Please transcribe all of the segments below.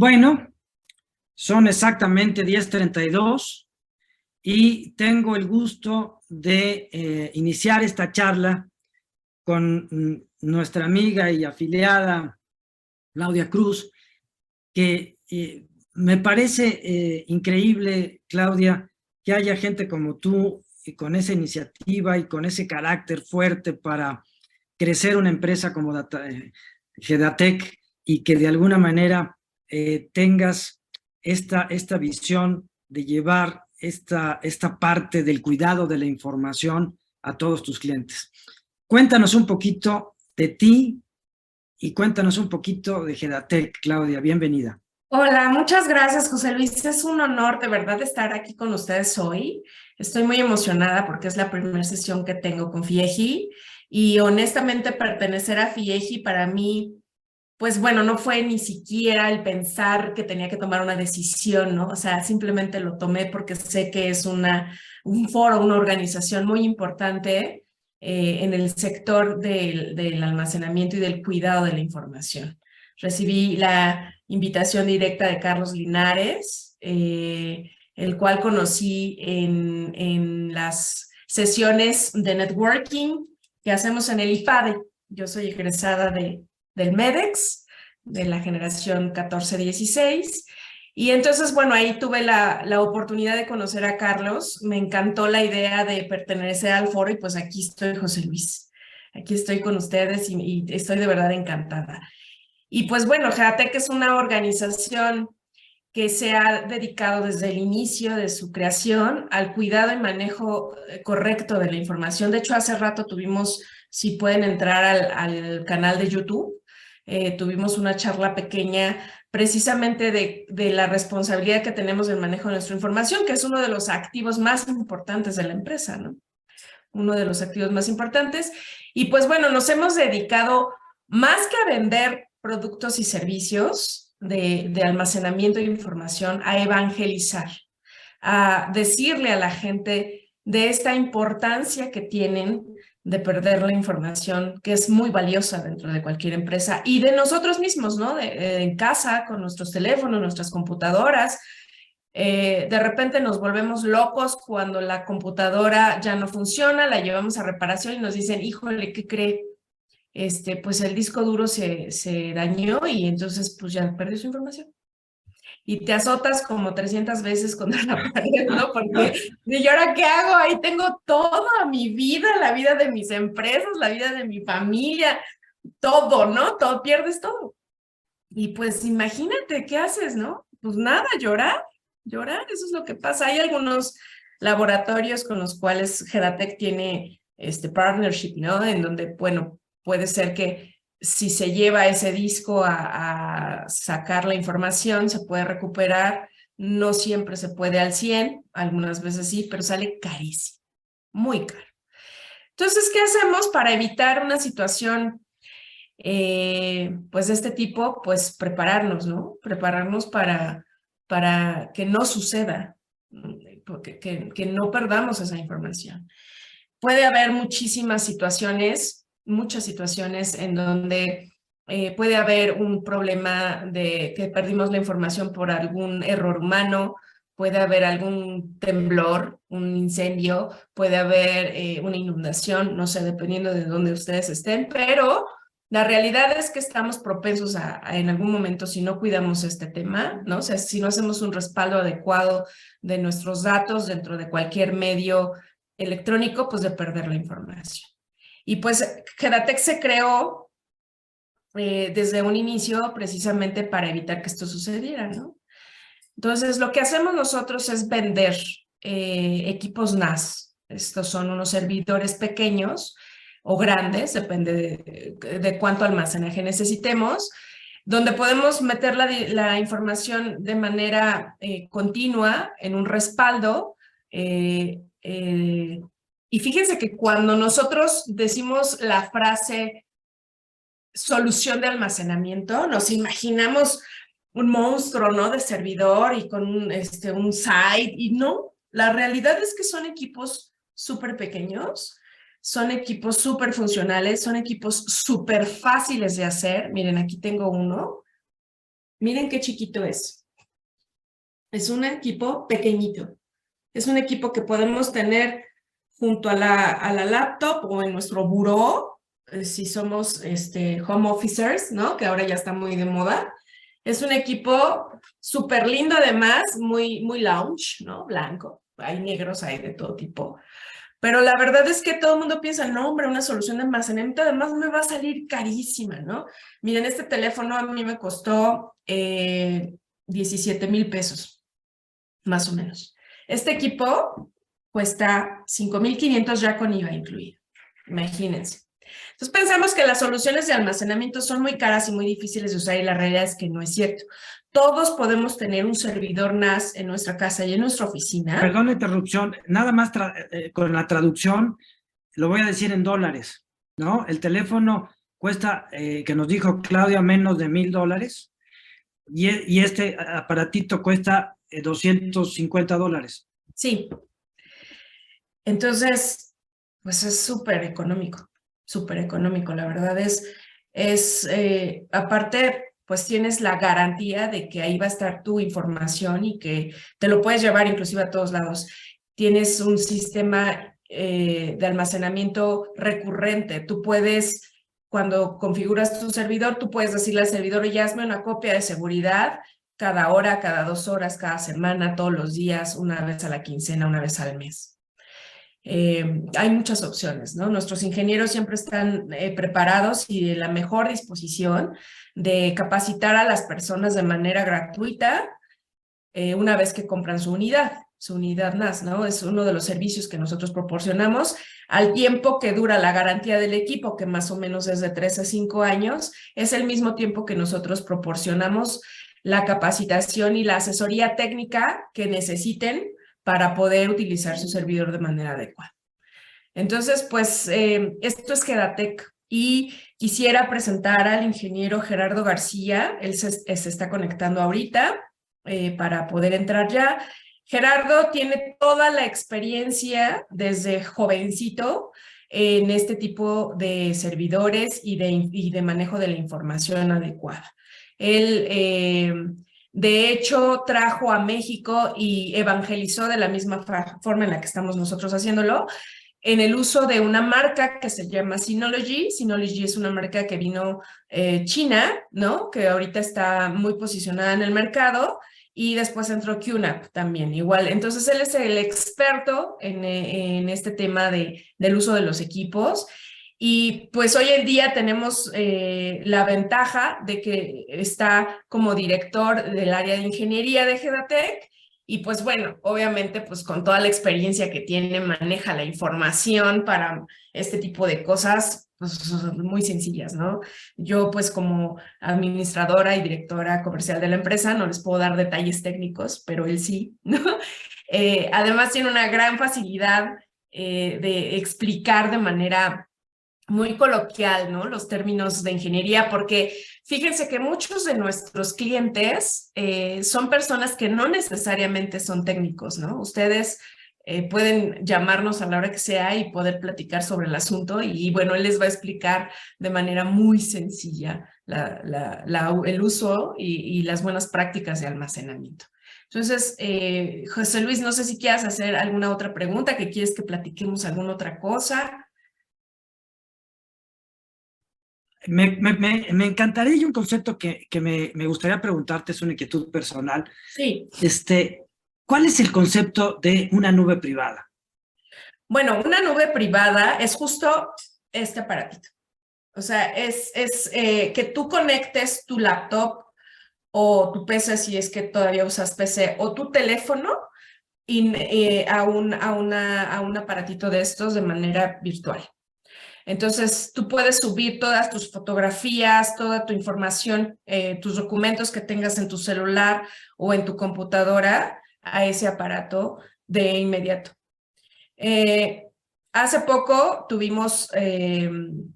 Bueno, son exactamente 10:32 y tengo el gusto de iniciar esta charla con nuestra amiga y afiliada Claudia Cruz, que me parece increíble, Claudia, que haya gente como tú y con esa iniciativa y con ese carácter fuerte para crecer una empresa como Gedatec, y que de alguna manera tengas esta visión de llevar esta parte del cuidado de la información a todos tus clientes. Cuéntanos un poquito de ti y cuéntanos un poquito de Gedatec, Claudia. Bienvenida. Hola, muchas gracias, José Luis. Es un honor de verdad estar aquí con ustedes hoy. Estoy muy emocionada porque es la primera sesión que tengo con FIEGI y honestamente pertenecer a FIEGI para mí, pues bueno, no fue ni siquiera el pensar que tenía que tomar una decisión, ¿no? O sea, simplemente lo tomé porque sé que es un foro, una organización muy importante en el sector del almacenamiento y del cuidado de la información. Recibí la invitación directa de Carlos Linares, el cual conocí en las sesiones de networking que hacemos en el IFADE. Yo soy egresada del MEDEX, de la generación 14-16. Y entonces, bueno, ahí tuve la oportunidad de conocer a Carlos. Me encantó la idea de pertenecer al foro y pues aquí estoy, José Luis. Aquí estoy con ustedes y estoy de verdad encantada. Y pues bueno, Gedatec es una organización que se ha dedicado desde el inicio de su creación al cuidado y manejo correcto de la información. De hecho, hace rato tuvimos, si pueden entrar al canal de YouTube, tuvimos una charla pequeña precisamente de la responsabilidad que tenemos del manejo de nuestra información, que es uno de los activos más importantes de la empresa, ¿no? Uno de los activos más importantes. Y pues bueno, nos hemos dedicado más que a vender productos y servicios de almacenamiento de información, a evangelizar, a decirle a la gente de esta importancia que tienen de perder la información, que es muy valiosa dentro de cualquier empresa, y de nosotros mismos, ¿no? En casa, con nuestros teléfonos, nuestras computadoras. De repente nos volvemos locos cuando la computadora ya no funciona, la llevamos a reparación y nos dicen, híjole, ¿qué cree? Pues el disco duro se dañó y entonces pues ya perdió su información. Y te azotas como 300 veces contra la pared, ¿no? Porque, ¿y ahora qué hago? Ahí tengo toda mi vida, la vida de mis empresas, la vida de mi familia, todo, ¿no? Todo, pierdes todo. Y pues imagínate, ¿qué haces, no? Pues nada, llorar, llorar, eso es lo que pasa. Hay algunos laboratorios con los cuales Gedatec tiene partnership, ¿no? En donde, bueno, puede ser que si se lleva ese disco a sacar la información, se puede recuperar. No siempre se puede al 100, algunas veces sí, pero sale carísimo, muy caro. Entonces, ¿qué hacemos para evitar una situación pues de este tipo? Pues prepararnos, ¿no? Prepararnos para que no suceda, que no perdamos esa información. Puede haber muchas situaciones en donde puede haber un problema de que perdimos la información por algún error humano, puede haber algún temblor, un incendio, puede haber una inundación, no sé, dependiendo de dónde ustedes estén, pero la realidad es que estamos propensos en algún momento, si no cuidamos este tema, ¿no? O sea, si no hacemos un respaldo adecuado de nuestros datos dentro de cualquier medio electrónico, pues de perder la información. Y pues Gedatec se creó desde un inicio precisamente para evitar que esto sucediera, ¿no? Entonces, lo que hacemos nosotros es vender equipos NAS. Estos son unos servidores pequeños o grandes, depende de cuánto almacenaje necesitemos, donde podemos meter la información de manera continua en un respaldo. Y fíjense que cuando nosotros decimos la frase solución de almacenamiento, nos imaginamos un monstruo, ¿no? De servidor y con un site, y no, la realidad es que son equipos súper pequeños, son equipos súper funcionales, son equipos súper fáciles de hacer. Miren, aquí tengo uno. Miren qué chiquito es. Es un equipo pequeñito. Es un equipo que podemos tener junto a la laptop o en nuestro buró, si somos home officers, ¿no? Que ahora ya está muy de moda. Es un equipo súper lindo además, muy lounge, ¿no? Blanco. Hay negros, hay de todo tipo. Pero la verdad es que todo el mundo piensa, no, hombre, una solución de almacenamiento además me va a salir carísima, ¿no? Miren, este teléfono a mí me costó 17,000 pesos, más o menos. Este equipo cuesta 5,500 ya con IVA incluido. Imagínense. Entonces pensamos que las soluciones de almacenamiento son muy caras y muy difíciles de usar y la realidad es que no es cierto. Todos podemos tener un servidor NAS en nuestra casa y en nuestra oficina. Perdón la interrupción, nada más con la traducción, lo voy a decir en dólares, ¿no? El teléfono cuesta, que nos dijo Claudia, menos de $1,000 y este aparatito cuesta $250. Sí. Entonces, pues es súper económico, la verdad aparte, pues tienes la garantía de que ahí va a estar tu información y que te lo puedes llevar inclusive a todos lados. Tienes un sistema de almacenamiento recurrente, tú puedes, cuando configuras tu servidor, tú puedes decirle al servidor, oye, hazme una copia de seguridad cada hora, cada 2 horas, cada semana, todos los días, una vez a la quincena, una vez al mes. Hay muchas opciones, ¿no? Nuestros ingenieros siempre están preparados y de la mejor disposición de capacitar a las personas de manera gratuita una vez que compran su unidad NAS, ¿no? Es uno de los servicios que nosotros proporcionamos al tiempo que dura la garantía del equipo, que más o menos es de 3 a 5 años, es el mismo tiempo que nosotros proporcionamos la capacitación y la asesoría técnica que necesiten para poder utilizar su servidor de manera adecuada. Entonces, pues, esto es Gedatec y quisiera presentar al ingeniero Gerardo García, él se está conectando ahorita para poder entrar ya. Gerardo tiene toda la experiencia desde jovencito en este tipo de servidores y de manejo de la información adecuada. Él... de hecho, trajo a México y evangelizó de la misma forma en la que estamos nosotros haciéndolo, en el uso de una marca que se llama Synology. Synology es una marca que vino china, ¿no? Que ahorita está muy posicionada en el mercado, y después entró QNAP también, igual. Entonces, él es el experto en este tema del uso de los equipos. Y pues hoy en día tenemos la ventaja de que está como director del área de ingeniería de Gedatec y pues bueno, obviamente pues con toda la experiencia que tiene maneja la información para este tipo de cosas pues, muy sencillas, ¿no? Yo pues como administradora y directora comercial de la empresa no les puedo dar detalles técnicos, pero él sí, ¿no? Además tiene una gran facilidad de explicar de manera muy coloquial, ¿no? Los términos de ingeniería, porque fíjense que muchos de nuestros clientes son personas que no necesariamente son técnicos, ¿no? Ustedes pueden llamarnos a la hora que sea y poder platicar sobre el asunto y bueno, él les va a explicar de manera muy sencilla el uso y las buenas prácticas de almacenamiento. Entonces, José Luis, no sé si quieras hacer alguna otra pregunta, que quieres que platiquemos alguna otra cosa. Me encantaría, y un concepto que me gustaría preguntarte, es una inquietud personal. Sí. ¿Cuál es el concepto de una nube privada? Bueno, una nube privada es justo este aparatito. O sea, es que tú conectes tu laptop o tu PC, si es que todavía usas PC, o tu teléfono a un aparatito de estos de manera virtual. Entonces, tú puedes subir todas tus fotografías, toda tu información, tus documentos que tengas en tu celular o en tu computadora a ese aparato de inmediato. Hace poco tuvimos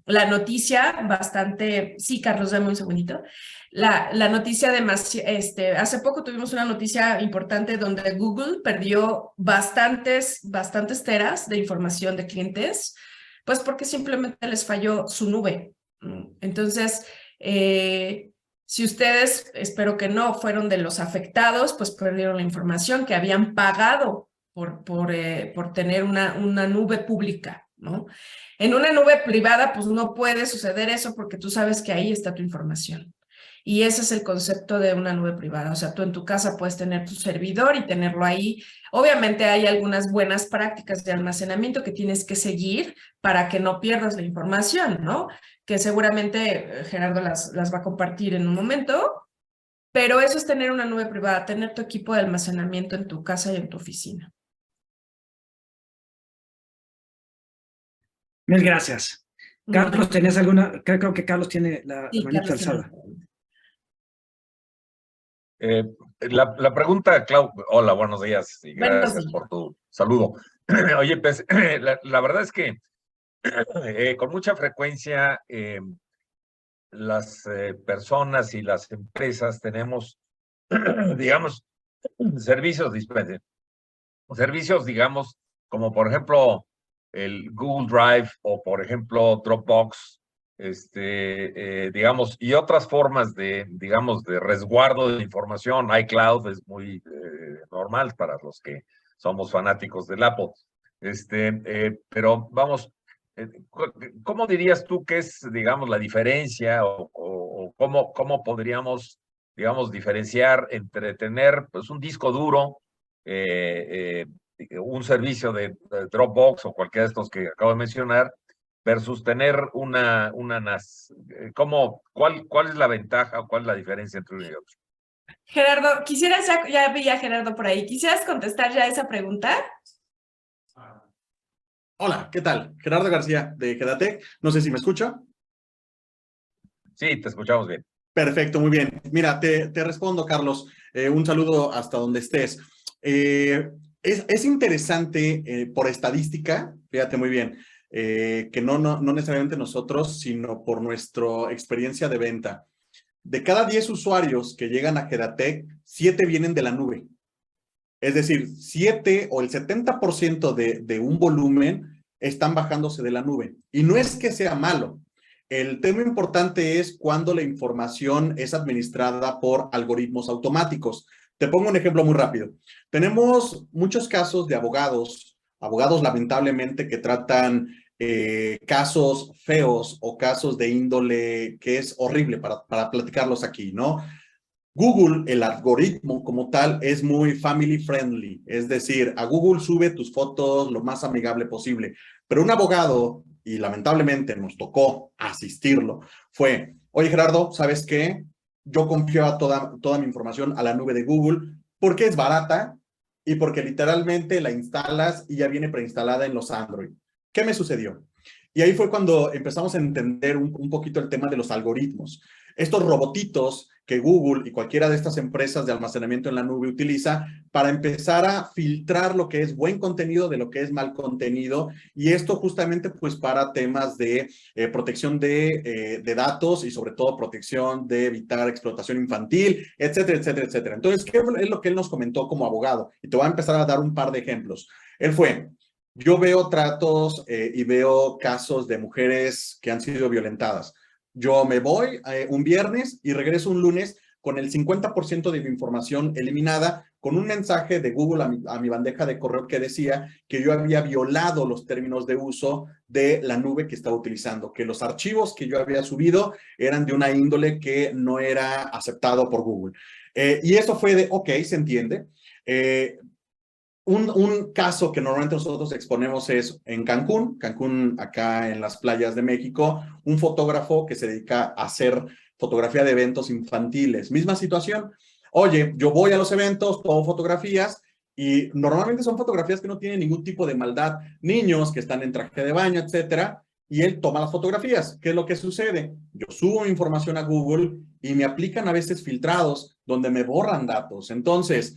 la noticia bastante... Sí, Carlos, dame un segundito. La noticia hace poco tuvimos una noticia importante donde Google perdió bastantes teras de información de clientes, pues porque simplemente les falló su nube. Entonces, Si ustedes, espero que no, fueron de los afectados, pues perdieron la información que habían pagado por tener una nube pública, ¿no? En una nube privada, pues no puede suceder eso porque tú sabes que ahí está tu información. Y ese es el concepto de una nube privada. O sea, tú en tu casa puedes tener tu servidor y tenerlo ahí. Obviamente hay algunas buenas prácticas de almacenamiento que tienes que seguir para que no pierdas la información, ¿no? Que seguramente Gerardo las va a compartir en un momento, pero eso es tener una nube privada, tener tu equipo de almacenamiento en tu casa y en tu oficina. Mil gracias. Carlos, ¿tenías alguna? Creo que Carlos tiene la Sí, manita Carlos tiene alzada. La pregunta, Clau, hola, buenos días y Buenos gracias días. por tu saludo. Oye, pues la verdad es que con mucha frecuencia las personas y las empresas tenemos, digamos, servicios, dispensen, servicios, digamos, como por ejemplo el Google Drive o por ejemplo Dropbox, digamos, y otras formas de, digamos, de resguardo de información. iCloud es muy normal para los que somos fanáticos del Apple. Pero vamos, ¿cómo dirías tú que es, digamos, la diferencia o cómo podríamos, digamos, diferenciar entre tener pues un disco duro, un servicio de Dropbox o cualquiera de estos que acabo de mencionar, versus tener una NAS? ¿Cuál es la ventaja o cuál es la diferencia entre uno y otro? Gerardo, quisieras, ya vi a Gerardo por ahí, ¿quisieras contestar ya esa pregunta? Hola, ¿qué tal? Gerardo García de Gedatec. No sé si me escucha. Sí, te escuchamos bien. Perfecto, muy bien. Mira, te respondo, Carlos. Un saludo hasta donde estés. Es interesante por estadística, fíjate muy bien, que no necesariamente nosotros, sino por nuestra experiencia de venta. De cada 10 usuarios que llegan a Gedatec, 7 vienen de la nube. Es decir, 7 o el 70% de un volumen están bajándose de la nube. Y no es que sea malo. El tema importante es cuando la información es administrada por algoritmos automáticos. Te pongo un ejemplo muy rápido. Tenemos muchos casos de abogados lamentablemente que tratan casos feos o casos de índole que es horrible para platicarlos aquí, ¿no? Google, el algoritmo como tal, es muy family friendly, es decir, a Google sube tus fotos lo más amigable posible, pero un abogado, y lamentablemente nos tocó asistirlo, fue, oye Gerardo, ¿sabes qué? Yo confío toda mi información a la nube de Google porque es barata y porque literalmente la instalas y ya viene preinstalada en los Android. ¿Qué me sucedió? Y ahí fue cuando empezamos a entender un poquito el tema de los algoritmos. Estos robotitos que Google y cualquiera de estas empresas de almacenamiento en la nube utiliza para empezar a filtrar lo que es buen contenido de lo que es mal contenido, y esto justamente pues para temas de protección de datos y sobre todo protección de evitar explotación infantil, etcétera, etcétera, etcétera. Entonces, ¿qué es lo que él nos comentó como abogado? Y te voy a empezar a dar un par de ejemplos. Él fue, yo veo tratos y veo casos de mujeres que han sido violentadas. Yo me voy un viernes y regreso un lunes con el 50% de mi información eliminada, con un mensaje de Google a mi bandeja de correo que decía que yo había violado los términos de uso de la nube que estaba utilizando, que los archivos que yo había subido eran de una índole que no era aceptado por Google. Y eso fue de, ok, se entiende. Un caso que normalmente nosotros exponemos es en Cancún, acá en las playas de México, un fotógrafo que se dedica a hacer fotografía de eventos infantiles. Misma situación. Oye, yo voy a los eventos, tomo fotografías y normalmente son fotografías que no tienen ningún tipo de maldad. Niños que están en traje de baño, etcétera, y él toma las fotografías. ¿Qué es lo que sucede? Yo subo mi información a Google y me aplican a veces filtrados donde me borran datos. Entonces,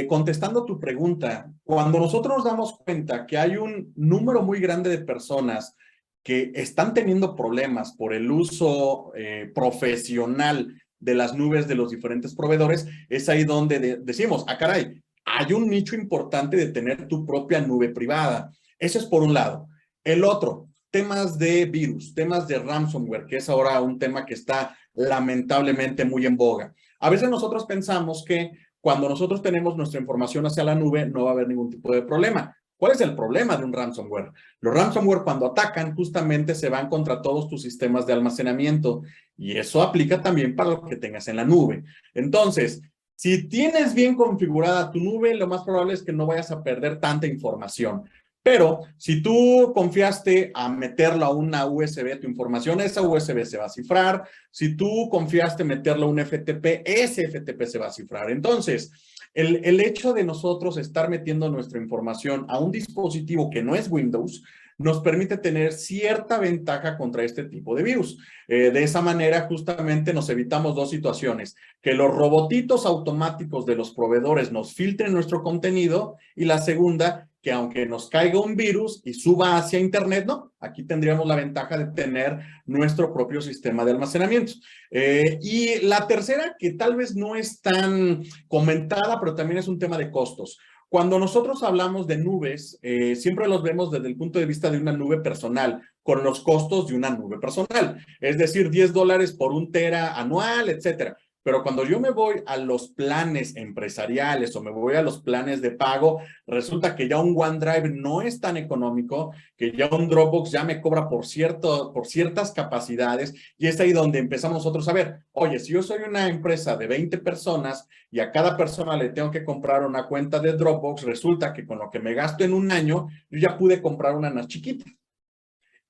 contestando tu pregunta, cuando nosotros nos damos cuenta que hay un número muy grande de personas que están teniendo problemas por el uso profesional de las nubes de los diferentes proveedores, es ahí donde decimos, ah, caray, hay un nicho importante de tener tu propia nube privada. Eso es por un lado. El otro, temas de virus, temas de ransomware, que es ahora un tema que está lamentablemente muy en boga. A veces nosotros pensamos que cuando nosotros tenemos nuestra información hacia la nube no va a haber ningún tipo de problema. ¿Cuál es el problema de un ransomware? Los ransomware cuando atacan justamente se van contra todos tus sistemas de almacenamiento y eso aplica también para lo que tengas en la nube. Entonces, si tienes bien configurada tu nube, lo más probable es que no vayas a perder tanta información. Pero si tú confiaste a meterlo a una USB tu información, esa USB se va a cifrar. Si tú confiaste meterlo a un FTP, ese FTP se va a cifrar. Entonces, el hecho de nosotros estar metiendo nuestra información a un dispositivo que no es Windows, nos permite tener cierta ventaja contra este tipo de virus. De esa manera, justamente nos evitamos dos situaciones: que los robotitos automáticos de los proveedores nos filtren nuestro contenido, y la segunda, que aunque nos caiga un virus y suba hacia Internet, no, aquí tendríamos la ventaja de tener nuestro propio sistema de almacenamiento. Y la tercera, que tal vez no es tan comentada, pero también es un tema de costos. Cuando nosotros hablamos de nubes, siempre los vemos desde el punto de vista de una nube personal, con los costos de una nube personal, es decir, $10 por 1 tera anual, etcétera. Pero cuando yo me voy a los planes empresariales o me voy a los planes de pago, resulta que ya un OneDrive no es tan económico, que ya un Dropbox ya me cobra por ciertas capacidades, y es ahí donde empezamos nosotros a ver, oye, si yo soy una empresa de 20 personas y a cada persona le tengo que comprar una cuenta de Dropbox, resulta que con lo que me gasto en un año, yo ya pude comprar una más chiquita.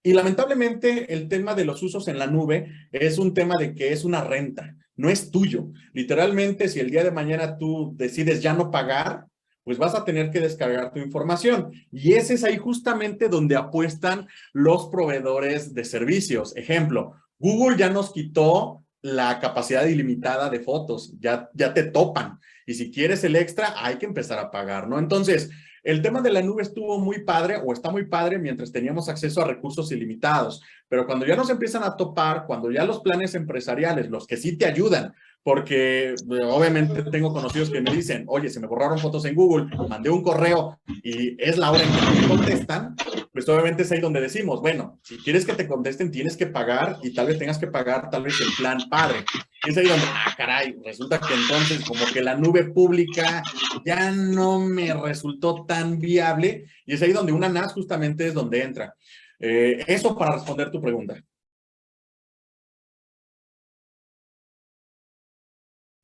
Y lamentablemente el tema de los usos en la nube es un tema de que es una renta, no es tuyo. Literalmente, si el día de mañana tú decides ya no pagar, pues vas a tener que descargar tu información. Y ese es ahí justamente donde apuestan los proveedores de servicios. Ejemplo, Google ya nos quitó la capacidad ilimitada de fotos, ya te topan. Y si quieres el extra, hay que empezar a pagar, ¿no? Entonces, el tema de la nube estuvo muy padre, o está muy padre, mientras teníamos acceso a recursos ilimitados. Pero cuando ya nos empiezan a topar, cuando ya los planes empresariales, los que sí te ayudan, porque obviamente tengo conocidos que me dicen, oye, se me borraron fotos en Google, mandé un correo y es la hora en que no me contestan, pues obviamente es ahí donde decimos, bueno, si quieres que te contesten, tienes que pagar, y tal vez tengas que pagar tal vez el plan padre. Y es ahí donde, caray, resulta que entonces como que la nube pública ya no me resultó tan viable, y es ahí donde una NAS justamente es donde entra. Eso para responder tu pregunta.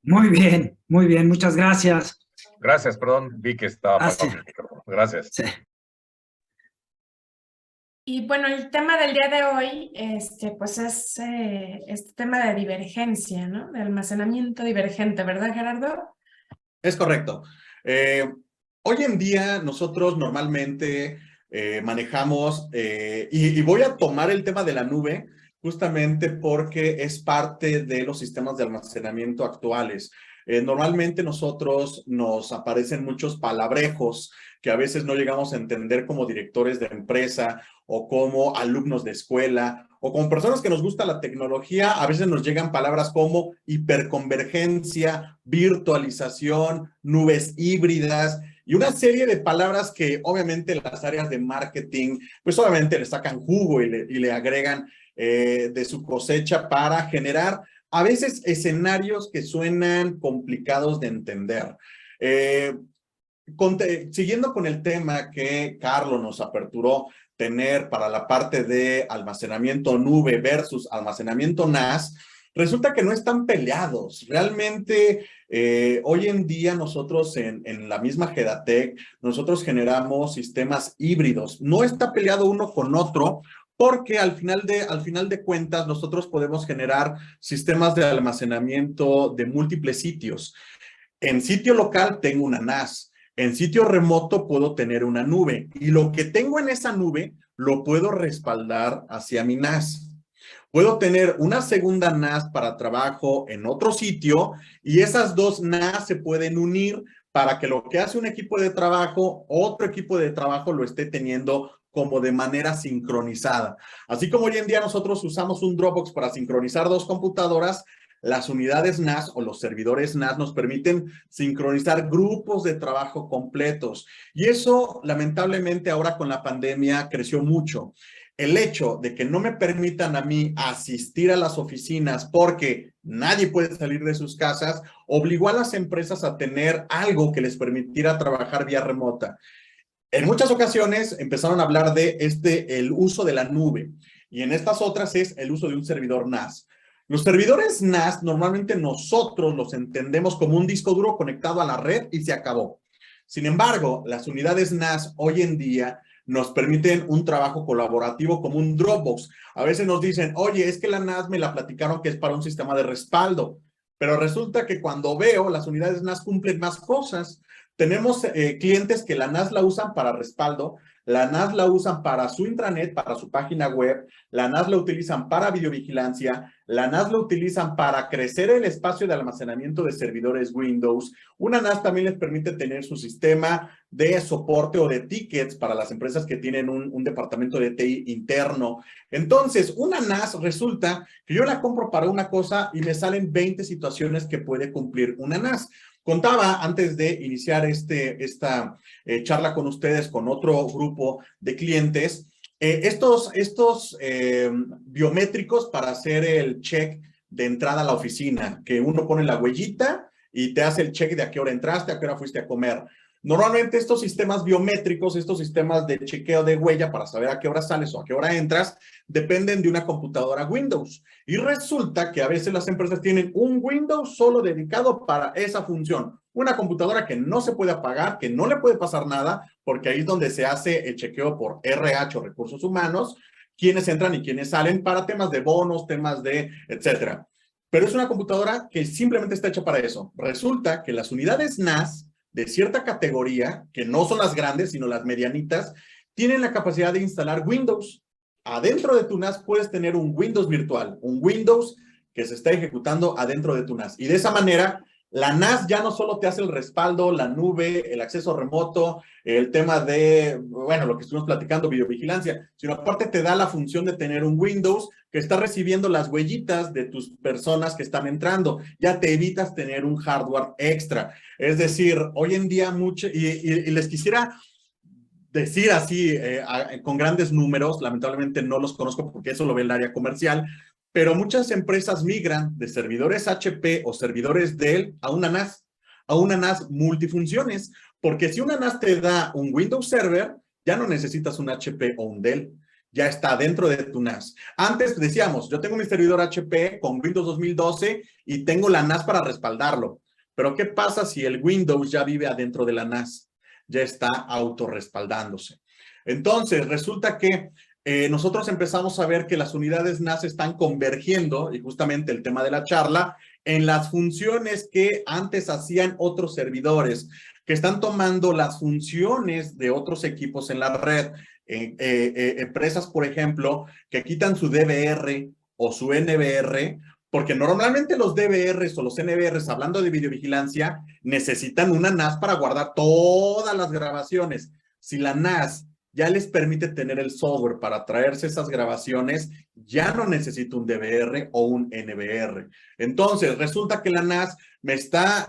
Muy bien, muchas gracias. Gracias, perdón, vi que estaba apagado sí. el micrófono. Gracias. Sí. Y bueno, el tema del día de hoy, pues es este tema de divergencia, ¿no? De almacenamiento divergente, ¿verdad, Gerardo? Es correcto. Hoy en día nosotros normalmente manejamos, y voy a tomar el tema de la nube justamente porque es parte de los sistemas de almacenamiento actuales. Normalmente nosotros nos aparecen muchos palabrejos que a veces no llegamos a entender como directores de empresa o como alumnos de escuela o como personas que nos gusta la tecnología. A veces nos llegan palabras como hiperconvergencia, virtualización, nubes híbridas y una serie de palabras que obviamente las áreas de marketing pues obviamente le sacan jugo y le agregan de su cosecha para generar a veces escenarios que suenan complicados de entender. Siguiendo con el tema que Carlos nos aperturó, tener para la parte de almacenamiento nube versus almacenamiento NAS, resulta que no están peleados. Realmente, hoy en día nosotros en la misma Gedatec, nosotros generamos sistemas híbridos. No está peleado uno con otro, porque al final de cuentas nosotros podemos generar sistemas de almacenamiento de múltiples sitios. En sitio local tengo una NAS. En sitio remoto puedo tener una nube, y lo que tengo en esa nube lo puedo respaldar hacia mi NAS. Puedo tener una segunda NAS para trabajo en otro sitio, y esas dos NAS se pueden unir para que lo que hace un equipo de trabajo, otro equipo de trabajo lo esté teniendo como de manera sincronizada. Así como hoy en día nosotros usamos un Dropbox para sincronizar dos computadoras, las unidades NAS o los servidores NAS nos permiten sincronizar grupos de trabajo completos. Y eso, lamentablemente, ahora con la pandemia creció mucho. el hecho de que no me permitan a mí asistir a las oficinas porque nadie puede salir de sus casas, obligó a las empresas a tener algo que les permitiera trabajar vía remota. En muchas ocasiones empezaron a hablar de el uso de la nube, y en estas otras es el uso de un servidor NAS. Los servidores NAS normalmente nosotros los entendemos como un disco duro conectado a la red y se acabó. Sin embargo, las unidades NAS hoy en día nos permiten un trabajo colaborativo como un Dropbox. A veces nos dicen, oye, es que la NAS me la platicaron que es para un sistema de respaldo, pero resulta que cuando veo, las unidades NAS cumplen más cosas. Tenemos clientes que la NAS la usan para respaldo, la NAS la usan para su intranet, para su página web, la NAS la utilizan para videovigilancia, la NAS la utilizan para crecer el espacio de almacenamiento de servidores Windows. Una NAS también les permite tener su sistema de soporte o de tickets para las empresas que tienen un departamento de TI interno. Entonces, una NAS resulta que yo la compro para una cosa y me salen 20 situaciones que puede cumplir una NAS. Contaba antes de iniciar esta charla con ustedes, con otro grupo de clientes, estos biométricos para hacer el check de entrada a la oficina, que uno pone la huellita y te hace el check de a qué hora entraste, a qué hora fuiste a comer. Normalmente estos sistemas biométricos, estos sistemas de chequeo de huella para saber a qué hora sales o a qué hora entras, dependen de una computadora Windows. Y resulta que a veces las empresas tienen un Windows solo dedicado para esa función. Una computadora que no se puede apagar, que no le puede pasar nada, porque ahí es donde se hace el chequeo por RH o recursos humanos, quiénes entran y quiénes salen para temas de bonos, temas de etcétera. Pero es una computadora que simplemente está hecha para eso. Resulta que las unidades NAS de cierta categoría, que no son las grandes, sino las medianitas, tienen la capacidad de instalar Windows. Adentro de tu NAS puedes tener un Windows virtual, un Windows que se está ejecutando adentro de tu NAS. Y de esa manera, la NAS ya no solo te hace el respaldo, la nube, el acceso remoto, el tema de, bueno, lo que estuvimos platicando, videovigilancia, sino aparte te da la función de tener un Windows que está recibiendo las huellitas de tus personas que están entrando. Ya te evitas tener un hardware extra. Es decir, hoy en día y les quisiera decir así con grandes números, lamentablemente no los conozco porque eso lo ve el área comercial, pero muchas empresas migran de servidores HP o servidores Dell a una NAS multifunciones, porque si una NAS te da un Windows Server, ya no necesitas un HP o un Dell. Ya está dentro de tu NAS. Antes decíamos, yo tengo mi servidor HP con Windows 2012 y tengo la NAS para respaldarlo. Pero ¿qué pasa si el Windows ya vive adentro de la NAS? Ya está autorrespaldándose. Entonces, resulta que nosotros empezamos a ver que las unidades NAS están convergiendo, y justamente el tema de la charla, en las funciones que antes hacían otros servidores, que están tomando las funciones de otros equipos en la red. Empresas, por ejemplo, que quitan su DVR o su NVR, porque normalmente los DVRs o los NVRs, hablando de videovigilancia, necesitan una NAS para guardar todas las grabaciones. Si la NAS ya les permite tener el software para traerse esas grabaciones, ya no necesito un DVR o un NVR. Entonces, resulta que la NAS me está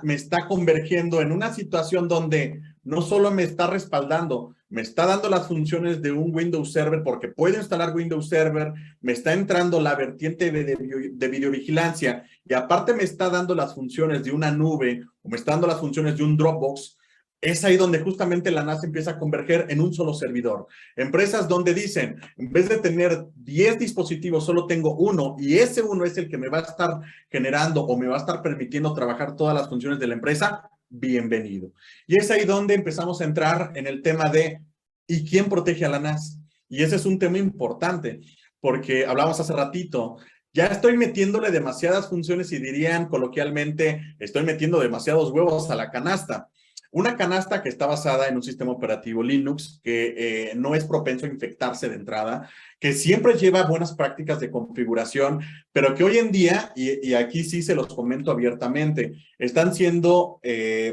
convergiendo en una situación donde no solo me está respaldando, me está dando las funciones de un Windows Server porque puedo instalar Windows Server, me está entrando la vertiente de videovigilancia y aparte me está dando las funciones de una nube o me está dando las funciones de un Dropbox. Es ahí donde justamente la NAS empieza a converger en un solo servidor. Empresas donde dicen, en vez de tener 10 dispositivos, solo tengo uno y ese uno es el que me va a estar generando o me va a estar permitiendo trabajar todas las funciones de la empresa, bienvenido. Y es ahí donde empezamos a entrar en el tema de ¿y quién protege a la NAS? Y ese es un tema importante porque hablamos hace ratito, ya estoy metiéndole demasiadas funciones y dirían coloquialmente, estoy metiendo demasiados huevos a la canasta. Una canasta que está basada en un sistema operativo Linux que no es propenso a infectarse de entrada, que siempre lleva buenas prácticas de configuración, pero que hoy en día, y aquí sí se los comento abiertamente, están siendo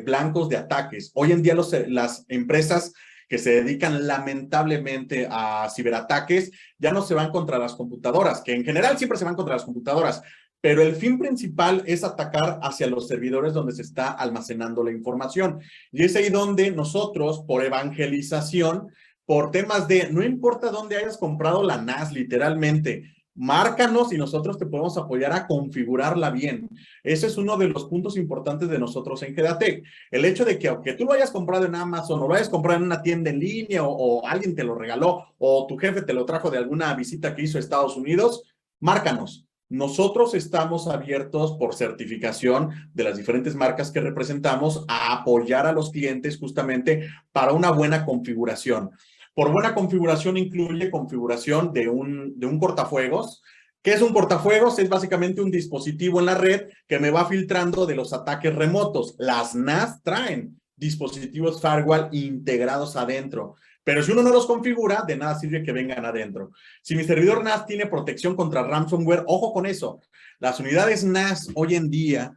blancos de ataques. Hoy en día las empresas que se dedican lamentablemente a ciberataques ya no se van contra las computadoras, que en general siempre se van contra las computadoras, pero el fin principal es atacar hacia los servidores donde se está almacenando la información. Y es ahí donde nosotros, por evangelización, por temas de, no importa dónde hayas comprado la NAS, literalmente, márcanos y nosotros te podemos apoyar a configurarla bien. Ese es uno de los puntos importantes de nosotros en Gedatech. El hecho de que aunque tú lo hayas comprado en Amazon o lo hayas comprado en una tienda en línea o alguien te lo regaló o tu jefe te lo trajo de alguna visita que hizo a Estados Unidos, márcanos. Nosotros estamos abiertos por certificación de las diferentes marcas que representamos a apoyar a los clientes justamente para una buena configuración. Por buena configuración incluye configuración de un cortafuegos. ¿Qué es un cortafuegos? Es básicamente un dispositivo en la red que me va filtrando de los ataques remotos. Las NAS traen dispositivos firewall integrados adentro. Pero si uno no los configura, de nada sirve que vengan adentro. Si mi servidor NAS tiene protección contra ransomware, ojo con eso. Las unidades NAS hoy en día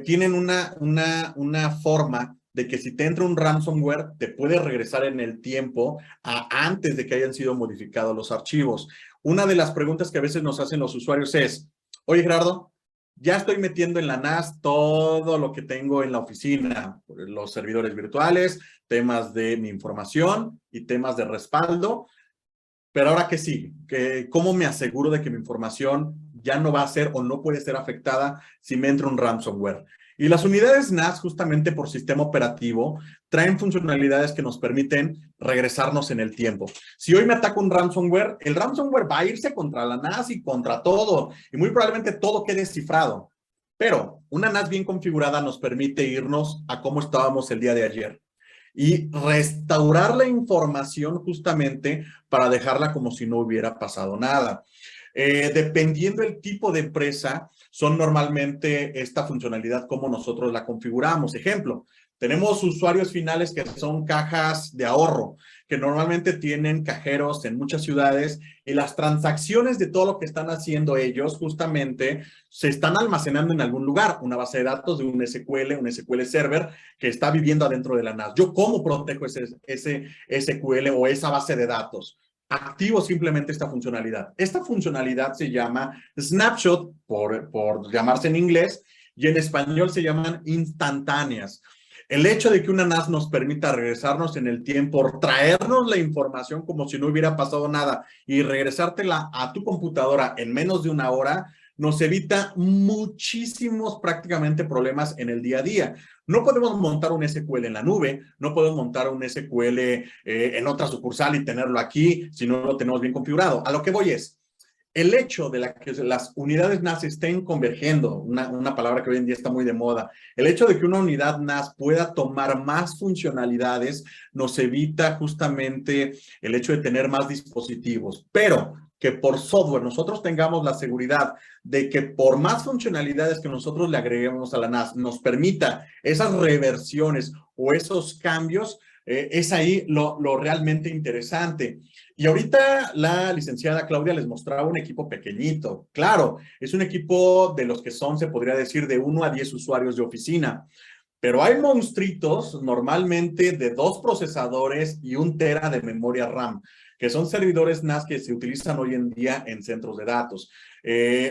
tienen una forma de que si te entra un ransomware, te puede regresar en el tiempo antes de que hayan sido modificados los archivos. Una de las preguntas que a veces nos hacen los usuarios es, oye Gerardo, ya estoy metiendo en la NAS todo lo que tengo en la oficina, los servidores virtuales, temas de mi información y temas de respaldo, pero ahora que sí, ¿cómo me aseguro de que mi información ya no va a ser o no puede ser afectada si me entra un ransomware? Y las unidades NAS, justamente por sistema operativo, traen funcionalidades que nos permiten regresarnos en el tiempo. Si hoy me ataca un ransomware, el ransomware va a irse contra la NAS y contra todo, y muy probablemente todo quede cifrado. Pero una NAS bien configurada nos permite irnos a cómo estábamos el día de ayer y restaurar la información justamente para dejarla como si no hubiera pasado nada. Dependiendo del tipo de empresa, son normalmente esta funcionalidad como nosotros la configuramos. Ejemplo, tenemos usuarios finales que son cajas de ahorro, que normalmente tienen cajeros en muchas ciudades y las transacciones de todo lo que están haciendo ellos justamente se están almacenando en algún lugar, una base de datos de un SQL Server que está viviendo adentro de la NAS. ¿Yo cómo protejo ese SQL o esa base de datos? Activo simplemente esta funcionalidad. Esta funcionalidad se llama Snapshot, por llamarse en inglés, y en español se llaman instantáneas. El hecho de que una NAS nos permita regresarnos en el tiempo, traernos la información como si no hubiera pasado nada y regresártela a tu computadora en menos de una hora, nos evita muchísimos prácticamente problemas en el día a día. No podemos montar un SQL en la nube, no podemos montar un SQL en otra sucursal y tenerlo aquí si no lo tenemos bien configurado. A lo que voy es, el hecho de que las unidades NAS estén convergiendo, una palabra que hoy en día está muy de moda, el hecho de que una unidad NAS pueda tomar más funcionalidades nos evita justamente el hecho de tener más dispositivos, pero que por software nosotros tengamos la seguridad de que por más funcionalidades que nosotros le agreguemos a la NAS nos permita esas reversiones o esos cambios, es ahí lo realmente interesante. Y ahorita la licenciada Claudia les mostraba un equipo pequeñito. Claro, es un equipo de los que son, se podría decir, de 1 a 10 usuarios de oficina. Pero hay monstruitos normalmente de 2 procesadores y 1 tera de memoria RAM, que son servidores NAS que se utilizan hoy en día en centros de datos.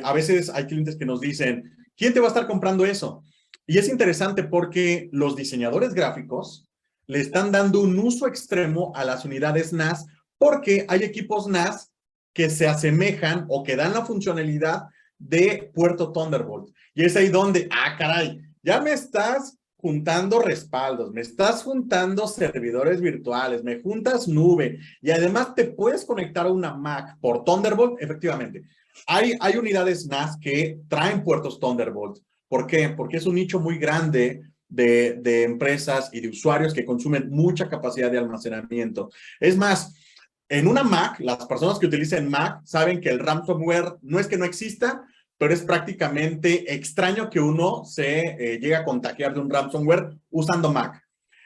A veces hay clientes que nos dicen, ¿quién te va a estar comprando eso? Y es interesante porque los diseñadores gráficos le están dando un uso extremo a las unidades NAS porque hay equipos NAS que se asemejan o que dan la funcionalidad de puerto Thunderbolt. Y es ahí donde, caray, ya me estás juntando respaldos, me estás juntando servidores virtuales, me juntas nube y además te puedes conectar a una Mac por Thunderbolt. Efectivamente, hay unidades NAS que traen puertos Thunderbolt. ¿Por qué? Porque es un nicho muy grande de empresas y de usuarios que consumen mucha capacidad de almacenamiento. Es más, en una Mac, las personas que utilicen Mac saben que el ransomware no es que no exista, pero es prácticamente extraño que uno se llegue a contagiar de un ransomware usando Mac.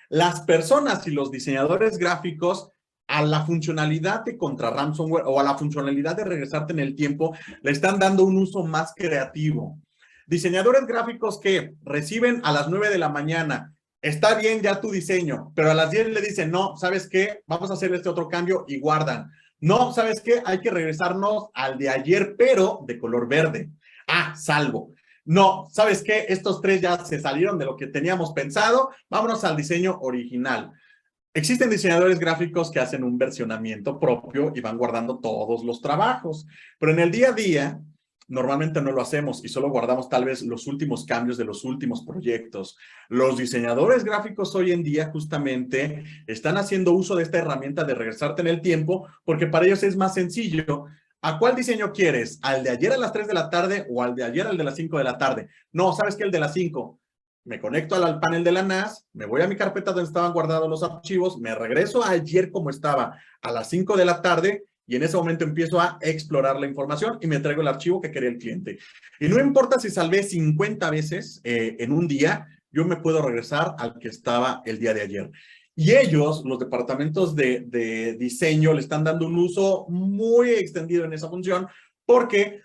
Las personas y los diseñadores gráficos a la funcionalidad de contra ransomware o a la funcionalidad de regresarte en el tiempo le están dando un uso más creativo. Diseñadores gráficos que reciben a las 9 de la mañana, está bien ya tu diseño, pero a las 10 le dicen, no, ¿sabes qué? Vamos a hacer este otro cambio y guardan. No, ¿sabes qué? Hay que regresarnos al de ayer, pero de color verde. Salvo. No, ¿sabes qué? Estos 3 ya se salieron de lo que teníamos pensado. Vámonos al diseño original. Existen diseñadores gráficos que hacen un versionamiento propio y van guardando todos los trabajos, pero en el día a día normalmente no lo hacemos y solo guardamos tal vez los últimos cambios de los últimos proyectos. Los diseñadores gráficos hoy en día justamente están haciendo uso de esta herramienta de regresarte en el tiempo porque para ellos es más sencillo. ¿A cuál diseño quieres? ¿Al de ayer a las 3 de la tarde o al de ayer al de las 5 de la tarde? No, ¿sabes qué? El de las 5. Me conecto al panel de la NAS, me voy a mi carpeta donde estaban guardados los archivos, me regreso a ayer como estaba a las 5 de la tarde y en ese momento empiezo a explorar la información y me traigo el archivo que quería el cliente. Y no importa si salvé 50 veces en un día, yo me puedo regresar al que estaba el día de ayer. Y ellos, los departamentos de diseño, le están dando un uso muy extendido en esa función porque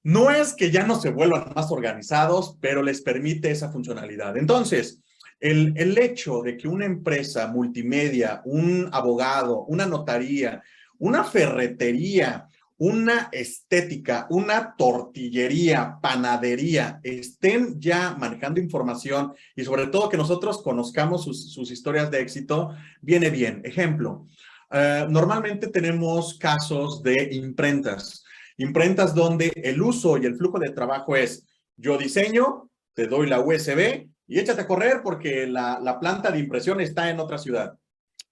no es que ya no se vuelvan más organizados, pero les permite esa funcionalidad. Entonces, el hecho de que una empresa multimedia, un abogado, una notaría, una ferretería, una estética, una tortillería, panadería, estén ya manejando información y sobre todo que nosotros conozcamos sus historias de éxito, viene bien. Ejemplo, normalmente tenemos casos de imprentas. Imprentas donde el uso y el flujo de trabajo es, yo diseño, te doy la USB y échate a correr porque la planta de impresión está en otra ciudad.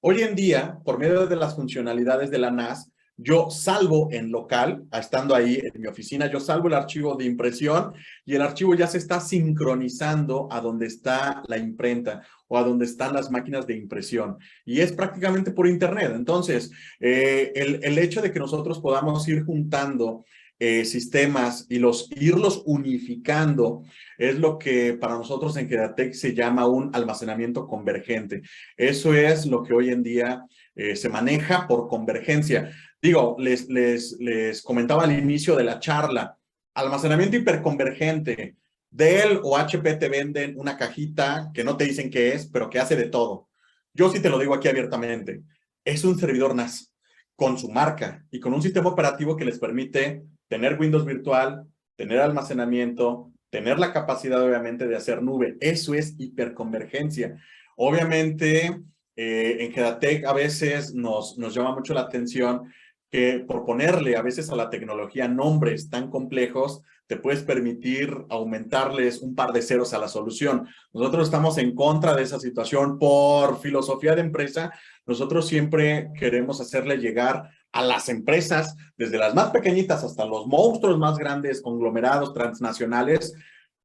Hoy en día, por medio de las funcionalidades de la NAS, yo salvo en local, estando ahí en mi oficina, yo salvo el archivo de impresión y el archivo ya se está sincronizando a donde está la imprenta o a donde están las máquinas de impresión. Y es prácticamente por internet. Entonces, el hecho de que nosotros podamos ir juntando sistemas y irlos unificando es lo que para nosotros en Kedatech se llama un almacenamiento convergente. Eso es lo que hoy en día se maneja por convergencia. Digo, les comentaba al inicio de la charla, almacenamiento hiperconvergente. Dell o HP te venden una cajita que no te dicen qué es, pero que hace de todo. Yo sí te lo digo aquí abiertamente. Es un servidor NAS con su marca y con un sistema operativo que les permite tener Windows virtual, tener almacenamiento, tener la capacidad obviamente de hacer nube. Eso es hiperconvergencia. Obviamente, en Kedatech a veces nos llama mucho la atención que por ponerle a veces a la tecnología nombres tan complejos, te puedes permitir aumentarles un par de ceros a la solución. Nosotros estamos en contra de esa situación por filosofía de empresa. Nosotros siempre queremos hacerle llegar a las empresas, desde las más pequeñitas hasta los monstruos más grandes, conglomerados transnacionales,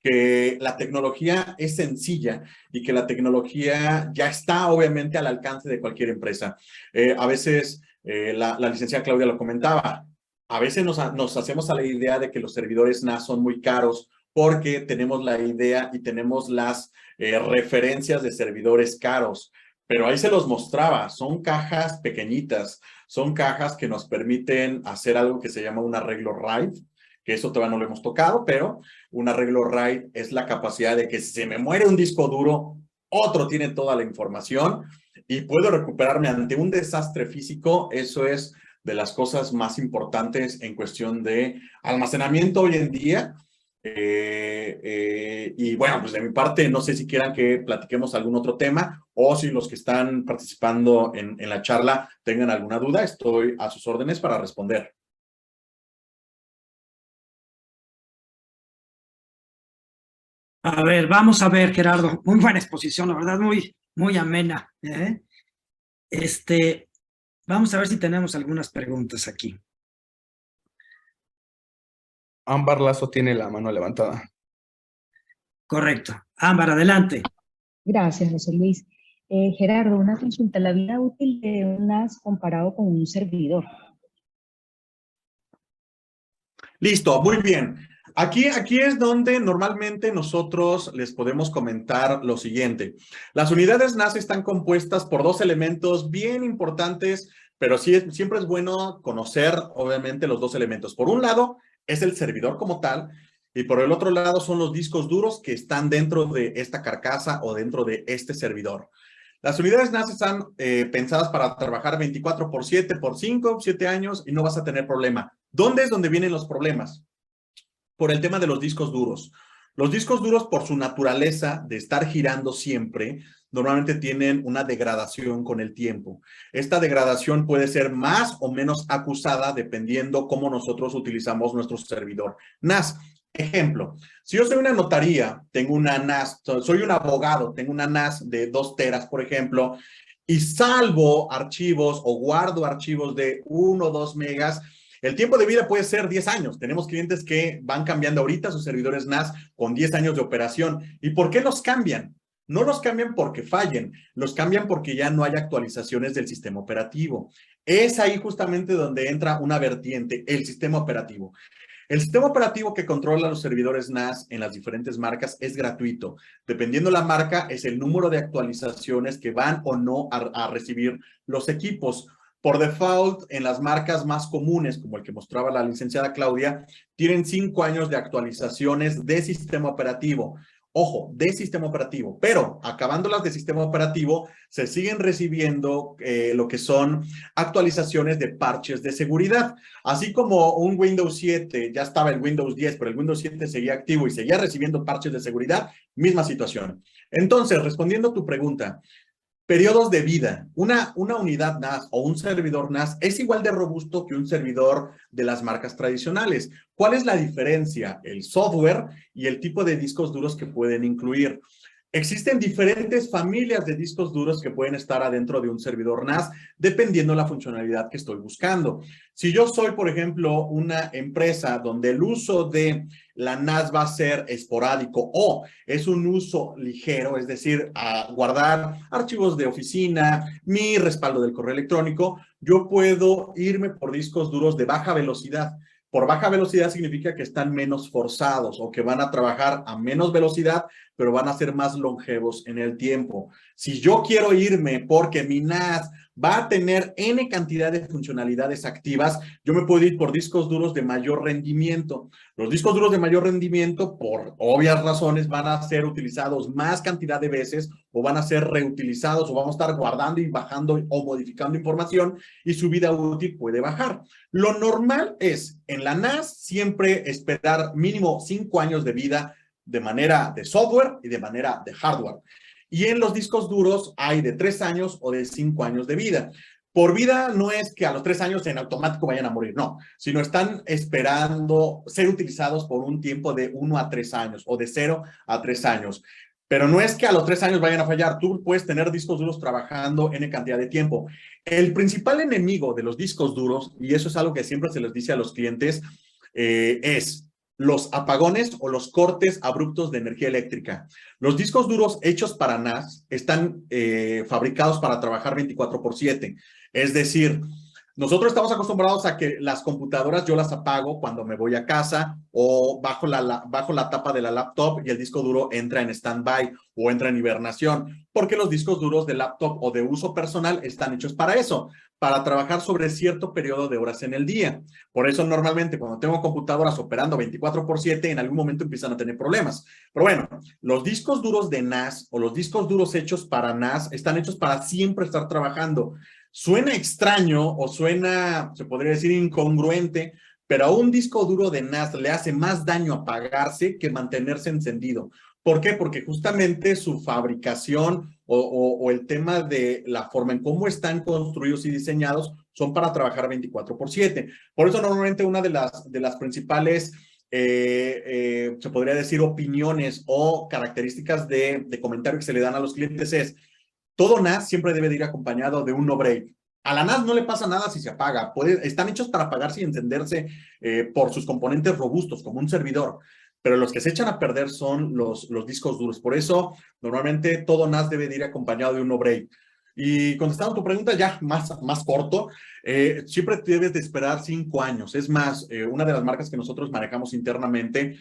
que la tecnología es sencilla y que la tecnología ya está obviamente al alcance de cualquier empresa. A veces la licenciada Claudia lo comentaba, a veces nos hacemos a la idea de que los servidores NAS son muy caros porque tenemos la idea y tenemos las referencias de servidores caros, pero ahí se los mostraba, son cajas pequeñitas, son cajas que nos permiten hacer algo que se llama un arreglo RAID, que eso todavía no lo hemos tocado, pero un arreglo RAID es la capacidad de que si se me muere un disco duro, otro tiene toda la información y puedo recuperarme ante un desastre físico. Eso es de las cosas más importantes en cuestión de almacenamiento hoy en día. Y bueno, pues de mi parte, no sé si quieran que platiquemos algún otro tema o si los que están participando en la charla tengan alguna duda, estoy a sus órdenes para responder. A ver, vamos a ver, Gerardo. Muy buena exposición, la verdad, muy amena. Vamos a ver si tenemos algunas preguntas aquí. Ámbar Lazo tiene la mano levantada. Correcto. Ámbar, adelante. Gracias, José Luis. Gerardo, una consulta. La vida útil de un NAS comparado con un servidor. Listo, muy bien. Aquí es donde normalmente nosotros les podemos comentar lo siguiente. Las unidades NAS están compuestas por dos elementos bien importantes, pero siempre es bueno conocer, obviamente, los dos elementos. Por un lado, es el servidor como tal, y por el otro lado son los discos duros que están dentro de esta carcasa o dentro de este servidor. Las unidades NAS están pensadas para trabajar 24/7 por 5, 7 años y no vas a tener problema. ¿Dónde es donde vienen los problemas? Por el tema de los discos duros. Los discos duros, por su naturaleza de estar girando siempre, normalmente tienen una degradación con el tiempo. Esta degradación puede ser más o menos acusada dependiendo cómo nosotros utilizamos nuestro servidor NAS. Ejemplo, si yo soy una notaría, tengo una NAS, soy un abogado, tengo una NAS de 2 teras, por ejemplo, y salvo archivos o guardo archivos de 1 o 2 megas, el tiempo de vida puede ser 10 años. Tenemos clientes que van cambiando ahorita sus servidores NAS con 10 años de operación. ¿Y por qué los cambian? No los cambian porque fallen, los cambian porque ya no hay actualizaciones del sistema operativo. Es ahí justamente donde entra una vertiente, el sistema operativo. El sistema operativo que controla los servidores NAS en las diferentes marcas es gratuito. Dependiendo la marca, es el número de actualizaciones que van o no a recibir los equipos. Por default, en las marcas más comunes, como el que mostraba la licenciada Claudia, tienen 5 años de actualizaciones de sistema operativo. Ojo, de sistema operativo, pero acabando las de sistema operativo, se siguen recibiendo lo que son actualizaciones de parches de seguridad. Así como un Windows 7, ya estaba el Windows 10, pero el Windows 7 seguía activo y seguía recibiendo parches de seguridad, misma situación. Entonces, respondiendo a tu pregunta, periodos de vida. Una unidad NAS o un servidor NAS es igual de robusto que un servidor de las marcas tradicionales. ¿Cuál es la diferencia? El software y el tipo de discos duros que pueden incluir. Existen diferentes familias de discos duros que pueden estar adentro de un servidor NAS, dependiendo la funcionalidad que estoy buscando. Si yo soy, por ejemplo, una empresa donde el uso de la NAS va a ser esporádico o es un uso ligero, es decir, a guardar archivos de oficina, mi respaldo del correo electrónico, yo puedo irme por discos duros de baja velocidad. Por baja velocidad significa que están menos forzados o que van a trabajar a menos velocidad, pero van a ser más longevos en el tiempo. Si yo quiero irme porque mi NAS va a tener N cantidad de funcionalidades activas, yo me puedo ir por discos duros de mayor rendimiento. Los discos duros de mayor rendimiento, por obvias razones, van a ser utilizados más cantidad de veces o van a ser reutilizados o vamos a estar guardando y bajando o modificando información y su vida útil puede bajar. Lo normal es, en la NAS, siempre esperar mínimo 5 años de vida de manera de software y de manera de hardware. Y en los discos duros hay de 3 años o de 5 años de vida. Por vida no es que a los 3 años en automático vayan a morir, no, sino están esperando ser utilizados por un tiempo de 1 a 3 años o de 0 a 3 años. Pero no es que a los 3 años vayan a fallar, tú puedes tener discos duros trabajando en cantidad de tiempo. El principal enemigo de los discos duros, y eso es algo que siempre se les dice a los clientes, es los apagones o los cortes abruptos de energía eléctrica. Los discos duros hechos para NAS están fabricados para trabajar 24/7. Es decir, nosotros estamos acostumbrados a que las computadoras yo las apago cuando me voy a casa o bajo la tapa de la laptop y el disco duro entra en stand-by o entra en hibernación, porque los discos duros de laptop o de uso personal están hechos para eso, para trabajar sobre cierto periodo de horas en el día. Por eso normalmente cuando tengo computadoras operando 24/7, en algún momento empiezan a tener problemas. Pero bueno, los discos duros de NAS o los discos duros hechos para NAS están hechos para siempre estar trabajando. Suena extraño o suena, se podría decir, incongruente, pero a un disco duro de NAS le hace más daño apagarse que mantenerse encendido. ¿Por qué? Porque justamente su fabricación o el tema de la forma en cómo están construidos y diseñados son para trabajar 24/7. Por eso normalmente una de las principales, se podría decir, opiniones o características de comentario que se le dan a los clientes es: todo NAS siempre debe de ir acompañado de un no break. A la NAS no le pasa nada si se apaga. Están hechos para apagarse y encenderse por sus componentes robustos, como un servidor. Pero los que se echan a perder son los discos duros. Por eso, normalmente, todo NAS debe de ir acompañado de un no break. Y contestando tu pregunta ya más corto, siempre debes de esperar 5 años. Es más, una de las marcas que nosotros manejamos internamente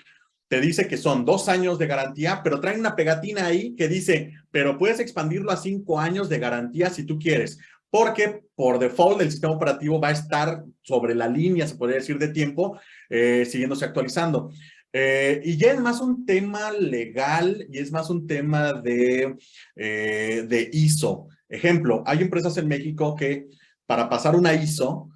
te dice que son 2 años de garantía, pero traen una pegatina ahí que dice, pero puedes expandirlo a 5 años de garantía si tú quieres, porque por default el sistema operativo va a estar sobre la línea, se podría decir, de tiempo, siguiéndose actualizando. Y ya es más un tema legal y es más un tema de ISO. Ejemplo, hay empresas en México que para pasar una ISO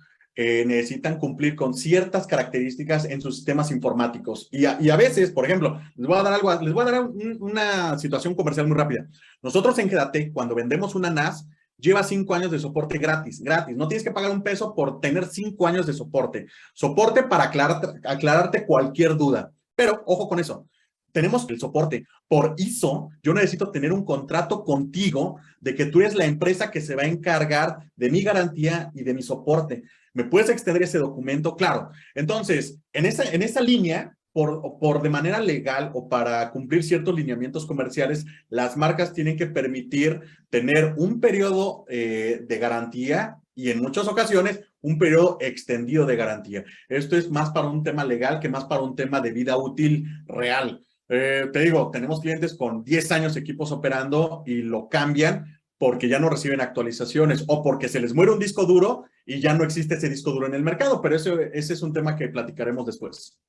necesitan cumplir con ciertas características en sus sistemas informáticos. Y a veces, por ejemplo, les voy a dar una situación comercial muy rápida. Nosotros en Gedatec, cuando vendemos una NAS, lleva 5 años de soporte gratis. No tienes que pagar un peso por tener 5 años de soporte. Soporte para aclararte cualquier duda. Pero, ojo con eso, tenemos el soporte. Por ISO, yo necesito tener un contrato contigo de que tú eres la empresa que se va a encargar de mi garantía y de mi soporte. ¿Me puedes extender ese documento? Claro. Entonces, en esa línea, por de manera legal o para cumplir ciertos lineamientos comerciales, las marcas tienen que permitir tener un periodo de garantía y en muchas ocasiones un periodo extendido de garantía. Esto es más para un tema legal que más para un tema de vida útil real. Te digo, tenemos clientes con 10 años equipos operando y lo cambian porque ya no reciben actualizaciones o porque se les muere un disco duro y ya no existe ese disco duro en el mercado, pero ese es un tema que platicaremos después.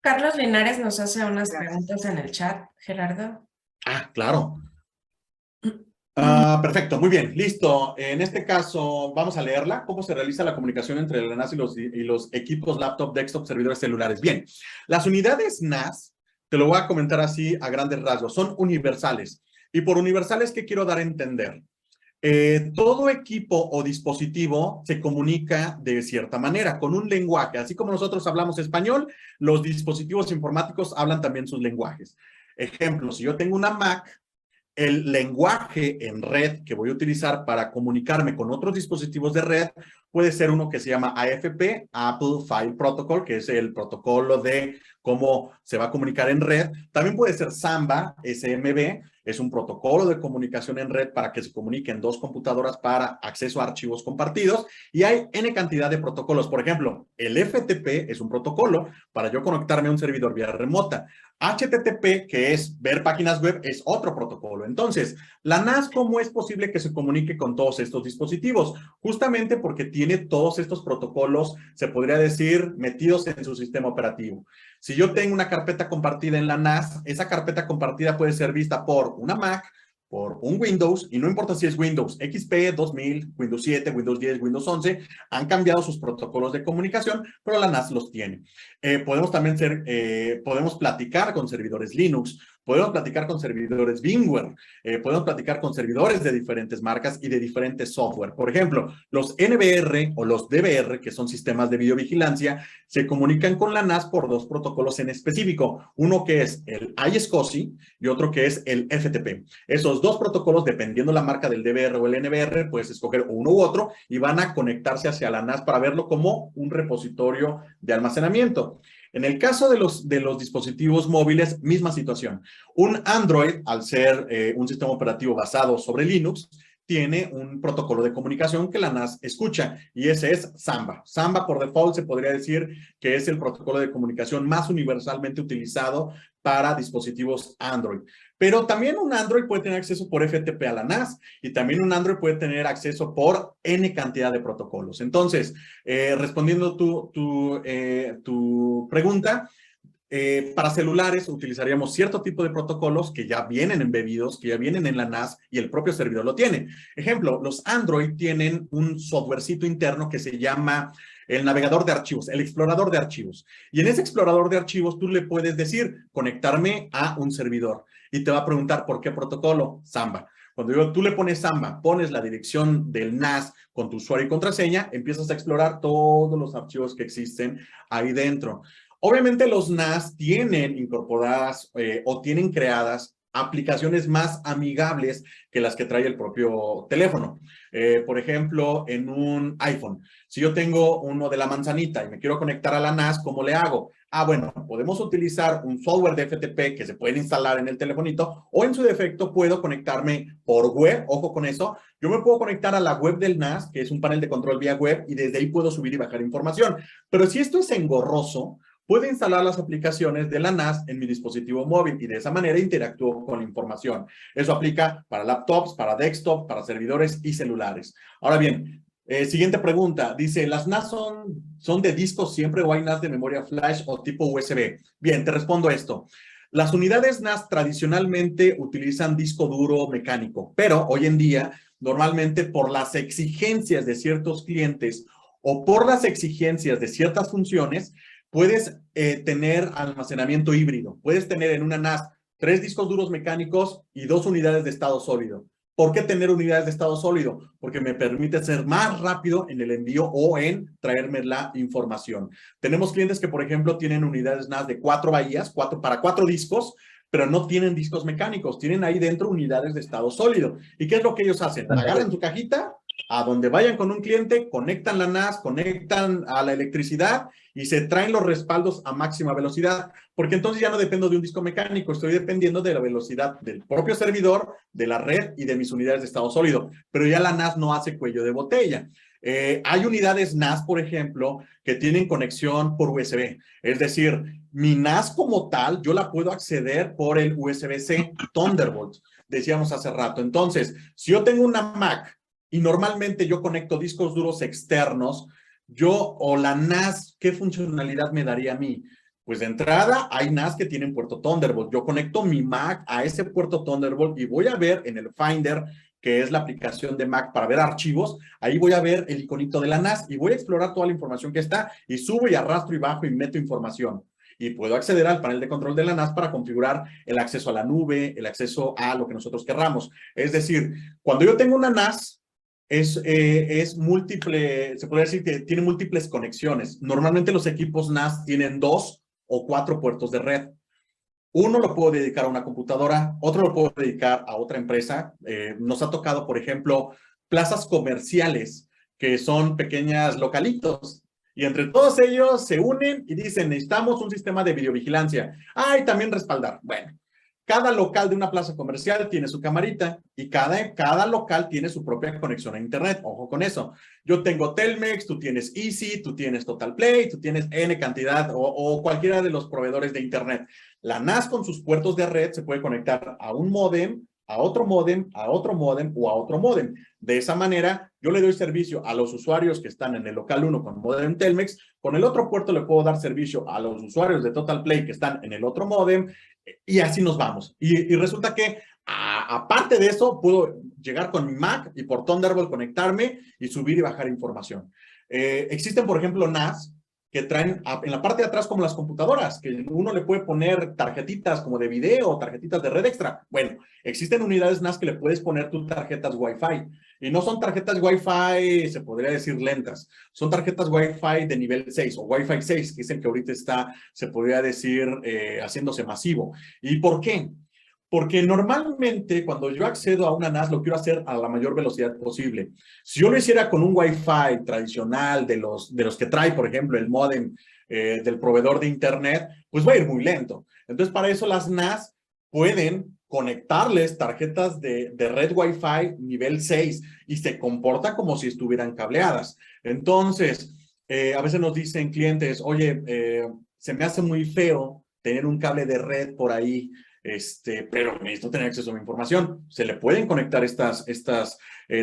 Carlos Linares nos hace unas preguntas en el chat, Gerardo. Ah, claro. Perfecto, muy bien, listo. En este caso, vamos a leerla. ¿Cómo se realiza la comunicación entre la NAS y los equipos laptop, desktop, servidores celulares? Bien, las unidades NAS, te lo voy a comentar así a grandes rasgos, son universales. Y por universales, ¿qué quiero dar a entender? Todo equipo o dispositivo se comunica de cierta manera, con un lenguaje. Así como nosotros hablamos español, los dispositivos informáticos hablan también sus lenguajes. Ejemplo, si yo tengo una Mac, el lenguaje en red que voy a utilizar para comunicarme con otros dispositivos de red puede ser uno que se llama AFP, Apple File Protocol, que es el protocolo de cómo se va a comunicar en red. También puede ser Samba, SMB, es un protocolo de comunicación en red para que se comuniquen dos computadoras para acceso a archivos compartidos. Y hay N cantidad de protocolos. Por ejemplo, el FTP es un protocolo para yo conectarme a un servidor vía remota. HTTP, que es ver páginas web, es otro protocolo. Entonces, la NAS, ¿cómo es posible que se comunique con todos estos dispositivos? Justamente porque tiene todos estos protocolos, se podría decir, metidos en su sistema operativo. Si yo tengo una carpeta compartida en la NAS, esa carpeta compartida puede ser vista por una Mac, por un Windows, y no importa si es Windows XP, 2000, Windows 7, Windows 10, Windows 11, han cambiado sus protocolos de comunicación, pero la NAS los tiene. Podemos platicar con servidores Linux, podemos platicar con servidores VMware, podemos platicar con servidores de diferentes marcas y de diferentes software. Por ejemplo, los NVR o los DVR, que son sistemas de videovigilancia, se comunican con la NAS por dos protocolos en específico. Uno que es el iSCSI y otro que es el FTP. Esos dos protocolos, dependiendo la marca del DVR o el NVR, puedes escoger uno u otro y van a conectarse hacia la NAS para verlo como un repositorio de almacenamiento. En el caso de los dispositivos móviles, misma situación. Un Android, al ser un sistema operativo basado sobre Linux, tiene un protocolo de comunicación que la NAS escucha y ese es Samba. Samba por default se podría decir que es el protocolo de comunicación más universalmente utilizado para dispositivos Android. Pero también un Android puede tener acceso por FTP a la NAS y también un Android puede tener acceso por N cantidad de protocolos. Entonces, respondiendo tu pregunta, para celulares utilizaríamos cierto tipo de protocolos que ya vienen embebidos, que ya vienen en la NAS y el propio servidor lo tiene. Ejemplo, los Android tienen un softwarecito interno que se llama el navegador de archivos, el explorador de archivos. Y en ese explorador de archivos tú le puedes decir conectarme a un servidor y te va a preguntar por qué protocolo, Samba. Cuando tú le pones Samba, pones la dirección del NAS con tu usuario y contraseña, empiezas a explorar todos los archivos que existen ahí dentro. Obviamente los NAS tienen incorporadas o tienen creadas aplicaciones más amigables que las que trae el propio teléfono. Por ejemplo, en un iPhone, si yo tengo uno de la manzanita y me quiero conectar a la NAS, ¿cómo le hago? Bueno, podemos utilizar un software de FTP que se puede instalar en el telefonito o en su defecto puedo conectarme por web, ojo con eso, yo me puedo conectar a la web del NAS, que es un panel de control vía web y desde ahí puedo subir y bajar información. Pero si esto es engorroso, puedo instalar las aplicaciones de la NAS en mi dispositivo móvil y de esa manera interactúo con la información. Eso aplica para laptops, para desktop, para servidores y celulares. Ahora bien, siguiente pregunta. Dice, ¿las NAS son de disco siempre o hay NAS de memoria flash o tipo USB? Bien, te respondo esto. Las unidades NAS tradicionalmente utilizan disco duro mecánico, pero hoy en día, normalmente por las exigencias de ciertos clientes o por las exigencias de ciertas funciones, puedes tener almacenamiento híbrido. Puedes tener en una NAS 3 discos duros mecánicos y 2 unidades de estado sólido. ¿Por qué tener unidades de estado sólido? Porque me permite ser más rápido en el envío o en traerme la información. Tenemos clientes que, por ejemplo, tienen unidades NAS de 4 bahías, para 4 discos, pero no tienen discos mecánicos. Tienen ahí dentro unidades de estado sólido. ¿Y qué es lo que ellos hacen? Agarran su cajita, a donde vayan con un cliente, conectan la NAS, conectan a la electricidad y se traen los respaldos a máxima velocidad, porque entonces ya no dependo de un disco mecánico, estoy dependiendo de la velocidad del propio servidor, de la red y de mis unidades de estado sólido, pero ya la NAS no hace cuello de botella. Hay unidades NAS, por ejemplo, que tienen conexión por USB, es decir, mi NAS como tal, yo la puedo acceder por el USB-C Thunderbolt, decíamos hace rato. Entonces, si yo tengo una Mac y normalmente yo conecto discos duros externos, o la NAS, ¿qué funcionalidad me daría a mí? Pues de entrada hay NAS que tienen puerto Thunderbolt. Yo conecto mi Mac a ese puerto Thunderbolt y voy a ver en el Finder, que es la aplicación de Mac para ver archivos, ahí voy a ver el iconito de la NAS y voy a explorar toda la información que está y subo y arrastro y bajo y meto información. Y puedo acceder al panel de control de la NAS para configurar el acceso a la nube, el acceso a lo que nosotros querramos. Es decir, cuando yo tengo una NAS, es múltiple, se podría decir que tiene múltiples conexiones. Normalmente los equipos NAS tienen 2 o 4 puertos de red. Uno lo puedo dedicar a una computadora, otro lo puedo dedicar a otra empresa. Nos ha tocado, por ejemplo, plazas comerciales que son pequeñas localitos. Y entre todos ellos se unen y dicen, necesitamos un sistema de videovigilancia. Y también respaldar. Bueno, cada local de una plaza comercial tiene su camarita y cada local tiene su propia conexión a internet. Ojo con eso. Yo tengo Telmex, tú tienes Easy, tú tienes Totalplay, tú tienes N cantidad o cualquiera de los proveedores de internet. La NAS con sus puertos de red se puede conectar a un módem, a otro módem, a otro módem o a otro módem. De esa manera, yo le doy servicio a los usuarios que están en el local 1 con módem Telmex. Con el otro puerto le puedo dar servicio a los usuarios de Totalplay que están en el otro módem y así nos vamos. Y resulta que, aparte de eso, puedo llegar con mi Mac y por Thunderbolt conectarme y subir y bajar información. Existen, por ejemplo, NAS que traen en la parte de atrás como las computadoras, que uno le puede poner tarjetitas como de video, tarjetitas de red extra. Bueno, existen unidades NAS que le puedes poner tus tarjetas Wi-Fi. Y no son tarjetas Wi-Fi, se podría decir lentas. Son tarjetas Wi-Fi de nivel 6 o Wi-Fi 6, que es el que ahorita está, se podría decir, haciéndose masivo. ¿Y por qué? Porque normalmente cuando yo accedo a una NAS lo quiero hacer a la mayor velocidad posible. Si yo lo hiciera con un Wi-Fi tradicional de los que trae, por ejemplo, el módem del proveedor de internet, pues va a ir muy lento. Entonces, para eso las NAS pueden conectarles tarjetas de red Wi-Fi nivel 6 y se comporta como si estuvieran cableadas. Entonces, a veces nos dicen clientes, oye, se me hace muy feo tener un cable de red por ahí, pero necesito tener acceso a mi información. Se le pueden conectar estas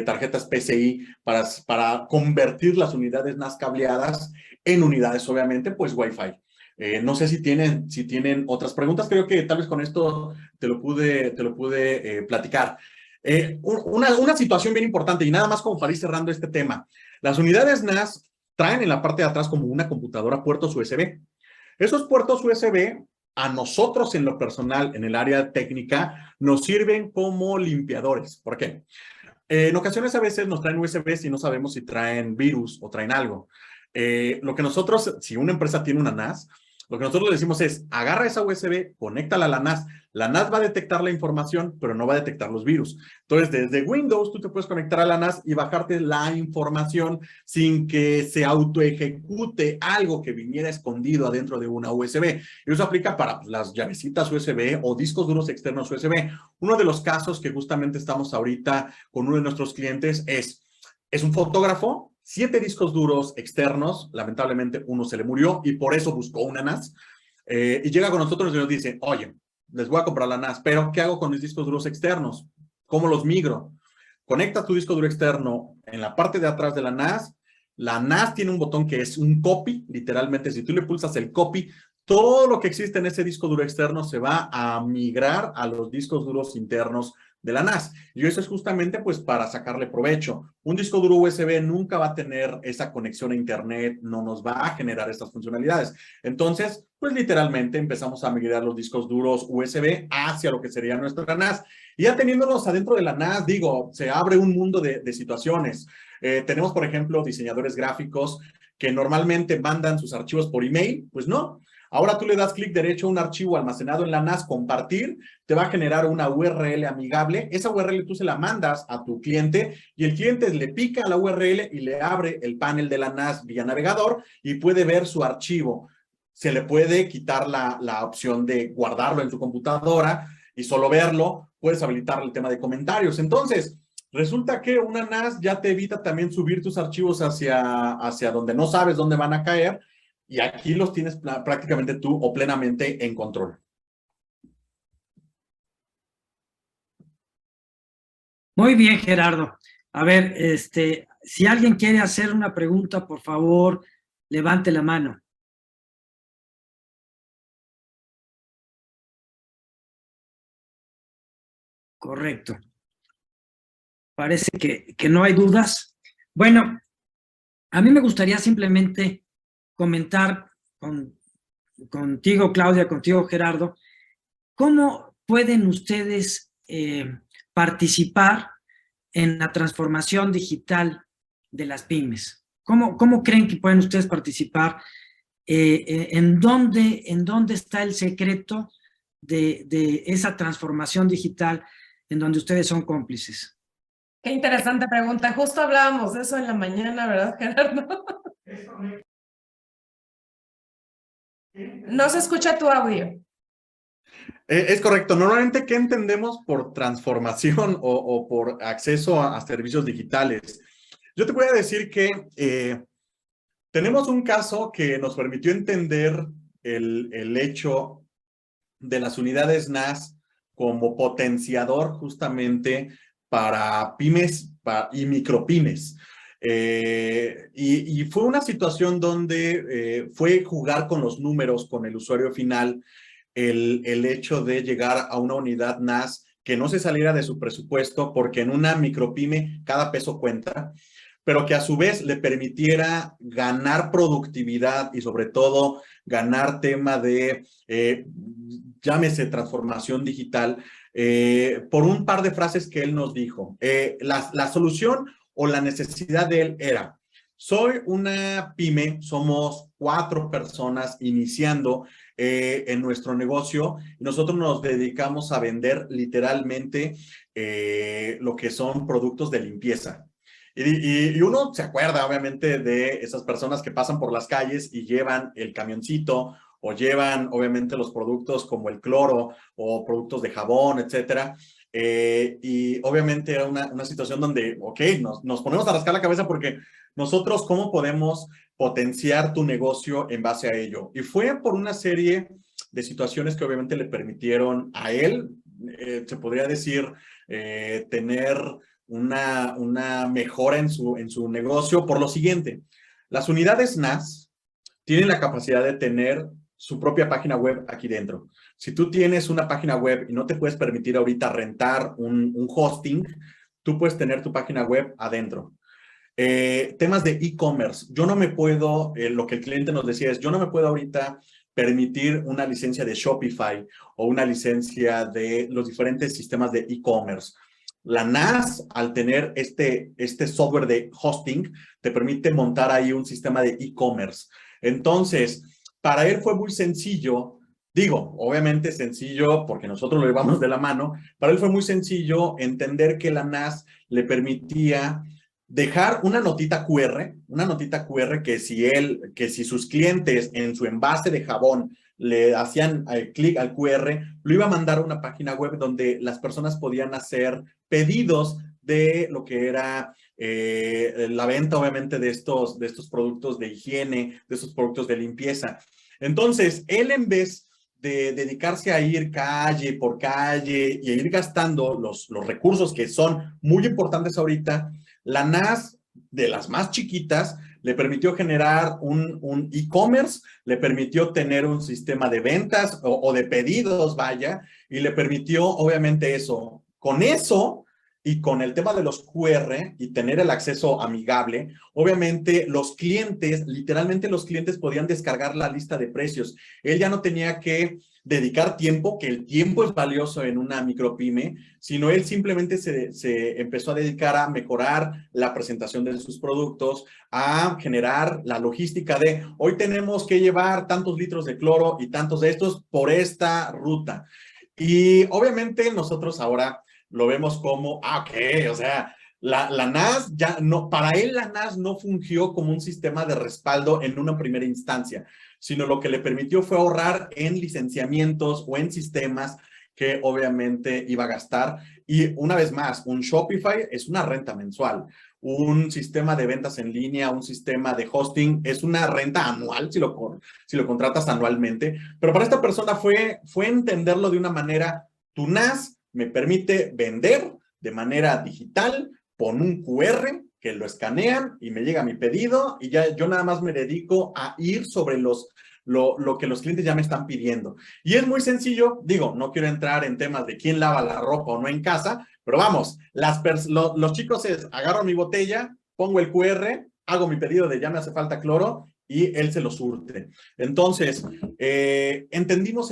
tarjetas PCI para convertir las unidades NAS cableadas en unidades, obviamente, pues Wi-Fi. No sé si tienen otras preguntas. Creo que tal vez con esto te lo pude platicar. Una situación bien importante y nada más como para ir cerrando este tema. Las unidades NAS traen en la parte de atrás como una computadora puertos USB. Esos puertos USB a nosotros en lo personal, en el área técnica, nos sirven como limpiadores. ¿Por qué? En ocasiones a veces nos traen USBs y no sabemos si traen virus o traen algo. Lo que nosotros, si una empresa tiene una NAS, lo que nosotros le decimos es, agarra esa USB, conéctala a la NAS. La NAS va a detectar la información, pero no va a detectar los virus. Entonces, desde Windows, tú te puedes conectar a la NAS y bajarte la información sin que se autoejecute algo que viniera escondido adentro de una USB. Y eso aplica para las llavecitas USB o discos duros externos USB. Uno de los casos que justamente estamos ahorita con uno de nuestros clientes es un fotógrafo, 7 discos duros externos, lamentablemente uno se le murió y por eso buscó una NAS. Y llega con nosotros y nos dice, oye, les voy a comprar la NAS, pero ¿qué hago con mis discos duros externos? ¿Cómo los migro? Conecta tu disco duro externo en la parte de atrás de la NAS. La NAS tiene un botón que es un copy, literalmente si tú le pulsas el copy, todo lo que existe en ese disco duro externo se va a migrar a los discos duros internos de la NAS. Y eso es justamente pues para sacarle provecho. Un disco duro USB nunca va a tener esa conexión a internet, no nos va a generar estas funcionalidades. Entonces, pues literalmente empezamos a migrar los discos duros USB hacia lo que sería nuestra NAS. Y ya teniéndolos adentro de la NAS, digo, se abre un mundo de situaciones. Tenemos, por ejemplo, diseñadores gráficos que normalmente mandan sus archivos por email. Pues no. Ahora tú le das clic derecho a un archivo almacenado en la NAS, compartir, te va a generar una URL amigable. Esa URL tú se la mandas a tu cliente y el cliente le pica a la URL y le abre el panel de la NAS vía navegador y puede ver su archivo. Se le puede quitar la opción de guardarlo en tu computadora y solo verlo. Puedes habilitar el tema de comentarios. Entonces, resulta que una NAS ya te evita también subir tus archivos hacia donde no sabes dónde van a caer. Y aquí los tienes prácticamente tú o plenamente en control. Muy bien, Gerardo. A ver, si alguien quiere hacer una pregunta, por favor, levante la mano. Correcto. Parece que no hay dudas. Bueno, a mí me gustaría simplemente comentar contigo, Claudia, contigo, Gerardo, ¿cómo pueden ustedes participar en la transformación digital de las pymes? ¿Cómo creen que pueden ustedes participar? ¿En dónde está el secreto de esa transformación digital en donde ustedes son cómplices? Qué interesante pregunta. Justo hablábamos de eso en la mañana, ¿verdad, Gerardo? No se escucha tu audio. Es correcto. Normalmente, ¿qué entendemos por transformación o por acceso a servicios digitales? Yo te voy a decir que tenemos un caso que nos permitió entender el hecho de las unidades NAS como potenciador justamente para pymes y micropymes. Y fue una situación donde fue jugar con los números, con el usuario final, el hecho de llegar a una unidad NAS que no se saliera de su presupuesto, porque en una micropyme cada peso cuenta, pero que a su vez le permitiera ganar productividad y sobre todo ganar tema de, llámese transformación digital, por un par de frases que él nos dijo. La solución o la necesidad de él era: soy una pyme, somos 4 personas iniciando en nuestro negocio y nosotros nos dedicamos a vender literalmente lo que son productos de limpieza. Y uno se acuerda obviamente de esas personas que pasan por las calles y llevan el camioncito o llevan obviamente los productos como el cloro o productos de jabón, etcétera. Y obviamente era una situación donde, ok, nos ponemos a rascar la cabeza porque nosotros, ¿cómo podemos potenciar tu negocio en base a ello? Y fue por una serie de situaciones que obviamente le permitieron a él, se podría decir, tener una mejora en su negocio por lo siguiente. Las unidades NAS tienen la capacidad de tener su propia página web aquí dentro. Si tú tienes una página web y no te puedes permitir ahorita rentar un hosting, tú puedes tener tu página web adentro. Temas de e-commerce. Yo no me puedo, lo que el cliente nos decía es, yo no me puedo ahorita permitir una licencia de Shopify o una licencia de los diferentes sistemas de e-commerce. La NAS, al tener este software de hosting, te permite montar ahí un sistema de e-commerce. Entonces, para él fue muy sencillo, digo, obviamente sencillo porque nosotros lo llevamos de la mano, para él fue muy sencillo entender que la NAS le permitía dejar una notita QR que si sus clientes en su envase de jabón le hacían clic al QR, lo iba a mandar a una página web donde las personas podían hacer pedidos de lo que era la venta, obviamente, de estos productos de higiene, de estos productos de limpieza. Entonces, él en vez de dedicarse a ir calle por calle y a ir gastando los recursos que son muy importantes ahorita, la NAS, de las más chiquitas, le permitió generar un e-commerce, le permitió tener un sistema de ventas o de pedidos, vaya, y le permitió obviamente eso. Con eso y con el tema de los QR y tener el acceso amigable, obviamente los clientes, literalmente los clientes podían descargar la lista de precios. Él ya no tenía que dedicar tiempo, que el tiempo es valioso en una micropyme, sino él simplemente se empezó a dedicar a mejorar la presentación de sus productos, a generar la logística de hoy tenemos que llevar tantos litros de cloro y tantos de estos por esta ruta. Y obviamente nosotros ahora lo vemos como, ok, o sea, la NAS ya no, para él la NAS no fungió como un sistema de respaldo en una primera instancia, sino lo que le permitió fue ahorrar en licenciamientos o en sistemas que obviamente iba a gastar. Y una vez más, un Shopify es una renta mensual. Un sistema de ventas en línea, un sistema de hosting, es una renta anual si lo contratas anualmente. Pero para esta persona fue entenderlo de una manera, tu NAS me permite vender de manera digital, pon un QR que lo escanean y me llega mi pedido y ya yo nada más me dedico a ir sobre lo que los clientes ya me están pidiendo. Y es muy sencillo, digo, no quiero entrar en temas de quién lava la ropa o no en casa, pero vamos, los chicos agarro mi botella, pongo el QR, hago mi pedido de ya me hace falta cloro y él se lo surte. Entonces, entendimos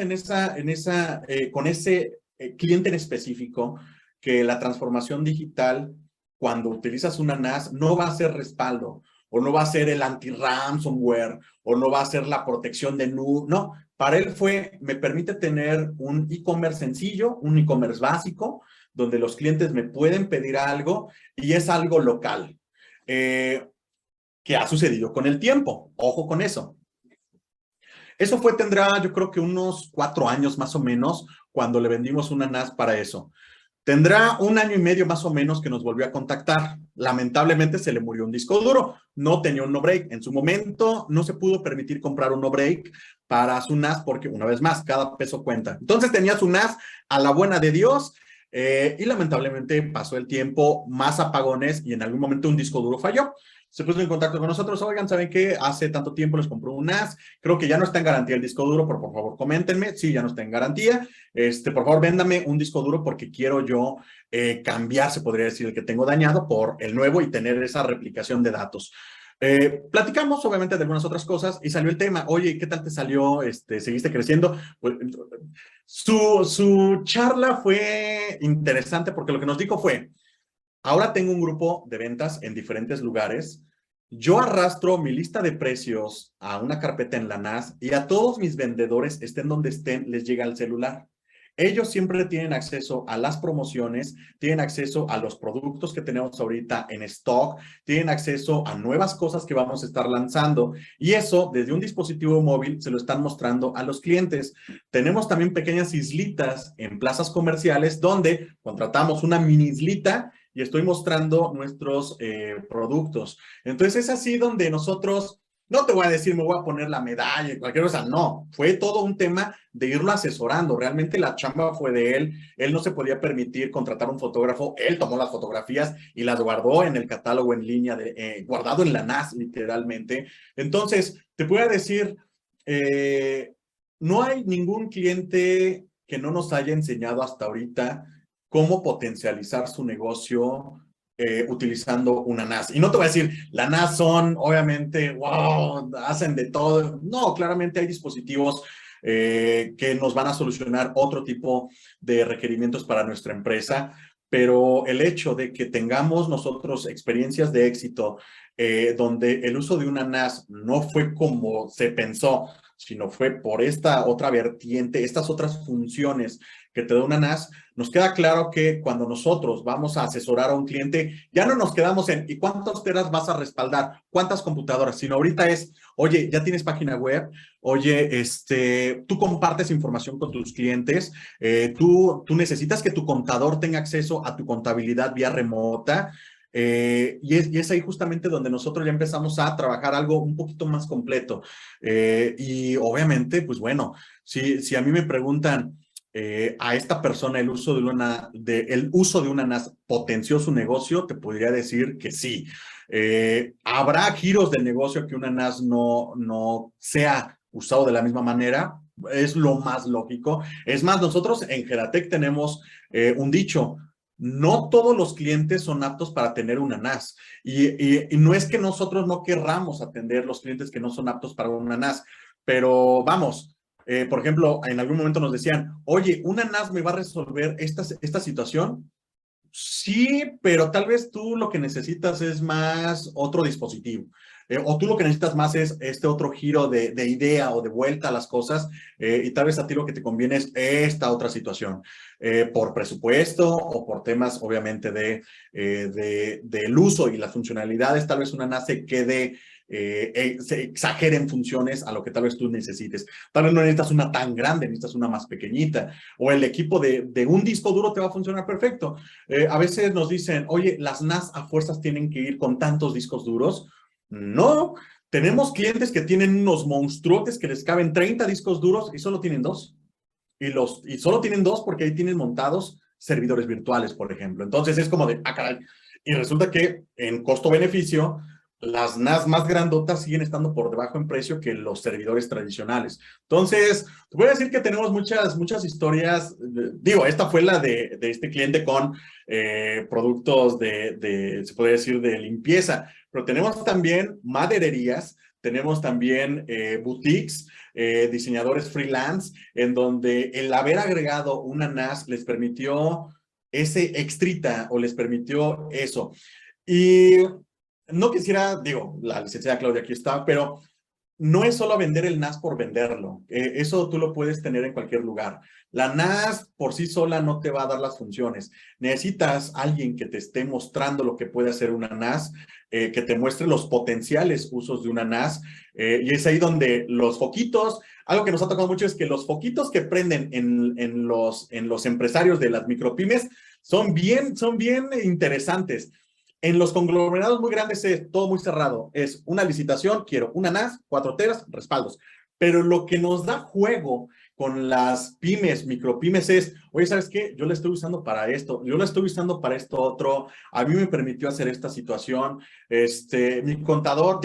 con ese cliente en específico que la transformación digital, cuando utilizas una NAS, no va a ser respaldo, o no va a ser el anti-ransomware, o no va a ser la protección de nube, no. Para él me permite tener un e-commerce sencillo, un e-commerce básico, donde los clientes me pueden pedir algo y es algo local, que ha sucedido con el tiempo. Ojo con eso. Eso tendrá yo creo que unos 4 años más o menos cuando le vendimos una NAS para eso. Tendrá 1 año y medio más o menos que nos volvió a contactar. Lamentablemente se le murió un disco duro. No tenía un no break. En su momento no se pudo permitir comprar un no break para su NAS porque, una vez más, cada peso cuenta. Entonces tenía su NAS a la buena de Dios y lamentablemente pasó el tiempo, más apagones y en algún momento un disco duro falló. Se puso en contacto con nosotros, oigan, ¿saben qué? Hace tanto tiempo les compró un NAS, creo que ya no está en garantía el disco duro, pero por favor coméntenme, sí, ya no está en garantía, por favor véndame un disco duro porque quiero yo cambiar, se podría decir, el que tengo dañado por el nuevo y tener esa replicación de datos. Platicamos obviamente de algunas otras cosas y salió el tema, oye, ¿qué tal te salió? ¿Seguiste creciendo? Pues, su charla fue interesante porque lo que nos dijo fue, ahora tengo un grupo de ventas en diferentes lugares. Yo arrastro mi lista de precios a una carpeta en la NAS y a todos mis vendedores, estén donde estén, les llega al celular. Ellos siempre tienen acceso a las promociones, tienen acceso a los productos que tenemos ahorita en stock, tienen acceso a nuevas cosas que vamos a estar lanzando y eso desde un dispositivo móvil se lo están mostrando a los clientes. Tenemos también pequeñas islitas en plazas comerciales donde contratamos una mini islita y estoy mostrando nuestros productos. Entonces es así donde nosotros, no te voy a decir me voy a poner la medalla y cualquier cosa, no, fue todo un tema de irlo asesorando, realmente la chamba fue de él no se podía permitir contratar un fotógrafo, él tomó las fotografías y las guardó en el catálogo en línea, guardado en la NAS literalmente. Entonces, te voy a decir, no hay ningún cliente que no nos haya enseñado hasta ahorita cómo potencializar su negocio utilizando una NAS. Y no te voy a decir, la NAS son, obviamente, wow, hacen de todo. No, claramente hay dispositivos que nos van a solucionar otro tipo de requerimientos para nuestra empresa, pero el hecho de que tengamos nosotros experiencias de éxito donde el uso de una NAS no fue como se pensó, sino fue por esta otra vertiente, estas otras funciones que te da una NAS, nos queda claro que cuando nosotros vamos a asesorar a un cliente, ya no nos quedamos en ¿y cuántos teras vas a respaldar? ¿Cuántas computadoras? Sino ahorita es, oye, ya tienes página web, oye, tú compartes información con tus clientes, tú necesitas que tu contador tenga acceso a tu contabilidad vía remota, y es ahí justamente donde nosotros ya empezamos a trabajar algo un poquito más completo. Y obviamente, pues bueno, si a mí me preguntan, a esta persona el uso de una NAS potenció su negocio, te podría decir que sí. ¿Habrá giros del negocio que una NAS no sea usado de la misma manera? Es lo más lógico. Es más, nosotros en Geratec tenemos un dicho: no todos los clientes son aptos para tener una NAS. Y no es que nosotros no querramos atender los clientes que no son aptos para una NAS, pero vamos, por ejemplo, en algún momento nos decían, oye, ¿una NAS me va a resolver esta situación? Sí, pero tal vez tú lo que necesitas es más otro dispositivo. O tú lo que necesitas más es este otro giro de idea o de vuelta a las cosas, y tal vez a ti lo que te conviene es esta otra situación, por presupuesto o por temas obviamente del uso y las funcionalidades. Tal vez una NAS se quede, se exageren funciones a lo que tal vez tú necesites. Tal vez no necesitas una tan grande, necesitas una más pequeñita, o el equipo de un disco duro te va a funcionar perfecto. A veces nos dicen, oye, las NAS a fuerzas tienen que ir con tantos discos duros. No, tenemos clientes que tienen unos monstruotes que les caben 30 discos duros y solo tienen 2. Y solo tienen 2 porque ahí tienen montados servidores virtuales, por ejemplo. Entonces es como de, caray. Y resulta que en costo-beneficio, las NAS más grandotas siguen estando por debajo en precio que los servidores tradicionales. Entonces, te voy a decir que tenemos muchas historias. Digo, esta fue la de este cliente con productos se puede decir, de limpieza. Pero tenemos también madererías, tenemos también boutiques, diseñadores freelance, en donde el haber agregado una NAS les permitió ese extrita o les permitió eso. Y no quisiera, digo, la licenciada Claudia aquí está, pero no es solo vender el NAS por venderlo. Eso tú lo puedes tener en cualquier lugar. La NAS por sí sola no te va a dar las funciones. Necesitas alguien que te esté mostrando lo que puede hacer una NAS, que te muestre los potenciales usos de una NAS. Y es ahí donde los foquitos, algo que nos ha tocado mucho es que los foquitos que prenden en los empresarios de las micropymes son bien interesantes. En los conglomerados muy grandes es todo muy cerrado. Es una licitación, quiero una NAS, 4 teras, respaldos. Pero lo que nos da juego con las pymes, micropymes es, oye, ¿sabes qué? Yo la estoy usando para esto, yo la estoy usando para esto otro, a mí me permitió hacer esta situación, mi contador,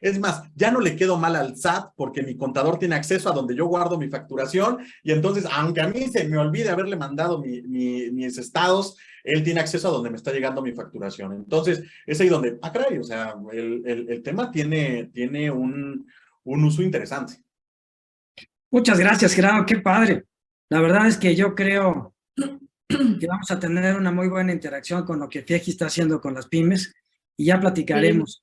es más, ya no le quedo mal al SAT porque mi contador tiene acceso a donde yo guardo mi facturación y entonces, aunque a mí se me olvide haberle mandado mis estados, él tiene acceso a donde me está llegando mi facturación. Entonces, es ahí donde, caray, o sea, el tema tiene un uso interesante. Muchas gracias, Gerardo, qué padre. La verdad es que yo creo que vamos a tener una muy buena interacción con lo que FIEGI está haciendo con las pymes y ya platicaremos.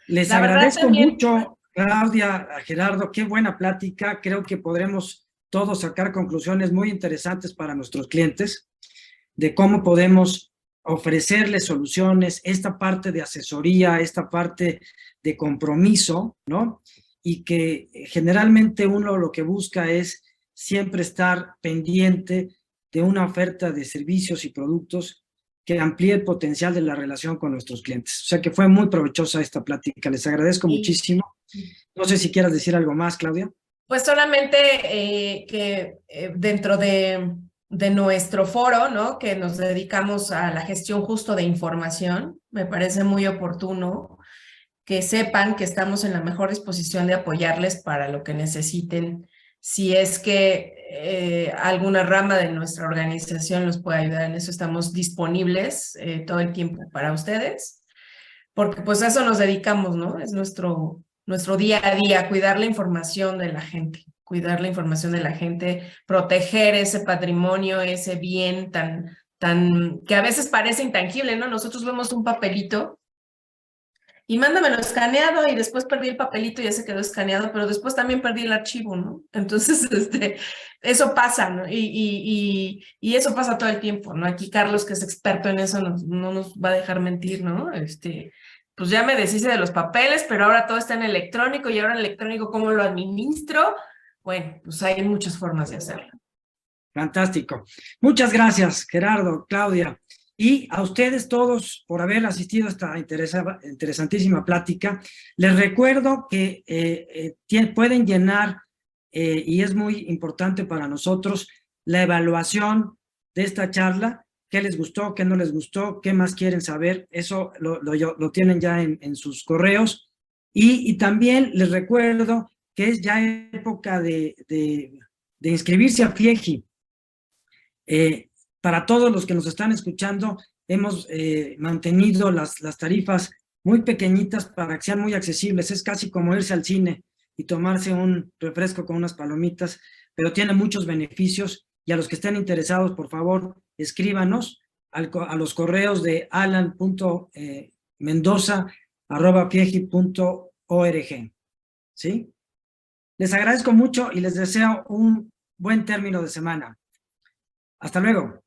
Sí. Les agradezco también mucho, Claudia, a Gerardo, qué buena plática. Creo que podremos todos sacar conclusiones muy interesantes para nuestros clientes de cómo podemos ofrecerles soluciones, esta parte de asesoría, esta parte de compromiso, ¿no? Y que generalmente uno lo que busca es siempre estar pendiente de una oferta de servicios y productos que amplíe el potencial de la relación con nuestros clientes. O sea que fue muy provechosa esta plática, les agradezco muchísimo. No sé si quieras decir algo más, Claudia. Pues solamente que dentro de nuestro foro, ¿no?, que nos dedicamos a la gestión justo de información, me parece muy oportuno que sepan que estamos en la mejor disposición de apoyarles para lo que necesiten. Si es que alguna rama de nuestra organización los puede ayudar en eso, estamos disponibles todo el tiempo para ustedes, porque pues a eso nos dedicamos, ¿no? Es nuestro día a día, cuidar la información de la gente, proteger ese patrimonio, ese bien tan que a veces parece intangible, ¿no? Nosotros vemos un papelito y mándamelo escaneado y después perdí el papelito y ya se quedó escaneado, pero después también perdí el archivo, ¿no? Entonces, eso pasa, ¿no? Y eso pasa todo el tiempo, ¿no? Aquí Carlos, que es experto en eso, no nos va a dejar mentir, ¿no? Pues ya me deshice de los papeles, pero ahora todo está en electrónico y ahora en electrónico, ¿cómo lo administro? Bueno, pues hay muchas formas de hacerlo. Fantástico. Muchas gracias, Gerardo, Claudia. Y a ustedes todos por haber asistido a esta interesantísima plática. Les recuerdo que pueden llenar, y es muy importante para nosotros, la evaluación de esta charla, qué les gustó, qué no les gustó, qué más quieren saber, eso lo tienen ya en sus correos. Y también les recuerdo que es ya época de inscribirse a FIEGI. Para todos los que nos están escuchando, hemos mantenido las tarifas muy pequeñitas para que sean muy accesibles. Es casi como irse al cine y tomarse un refresco con unas palomitas, pero tiene muchos beneficios. Y a los que estén interesados, por favor, escríbanos a los correos de alan.mendoza@fiegi.org. ¿Sí? Les agradezco mucho y les deseo un buen término de semana. Hasta luego.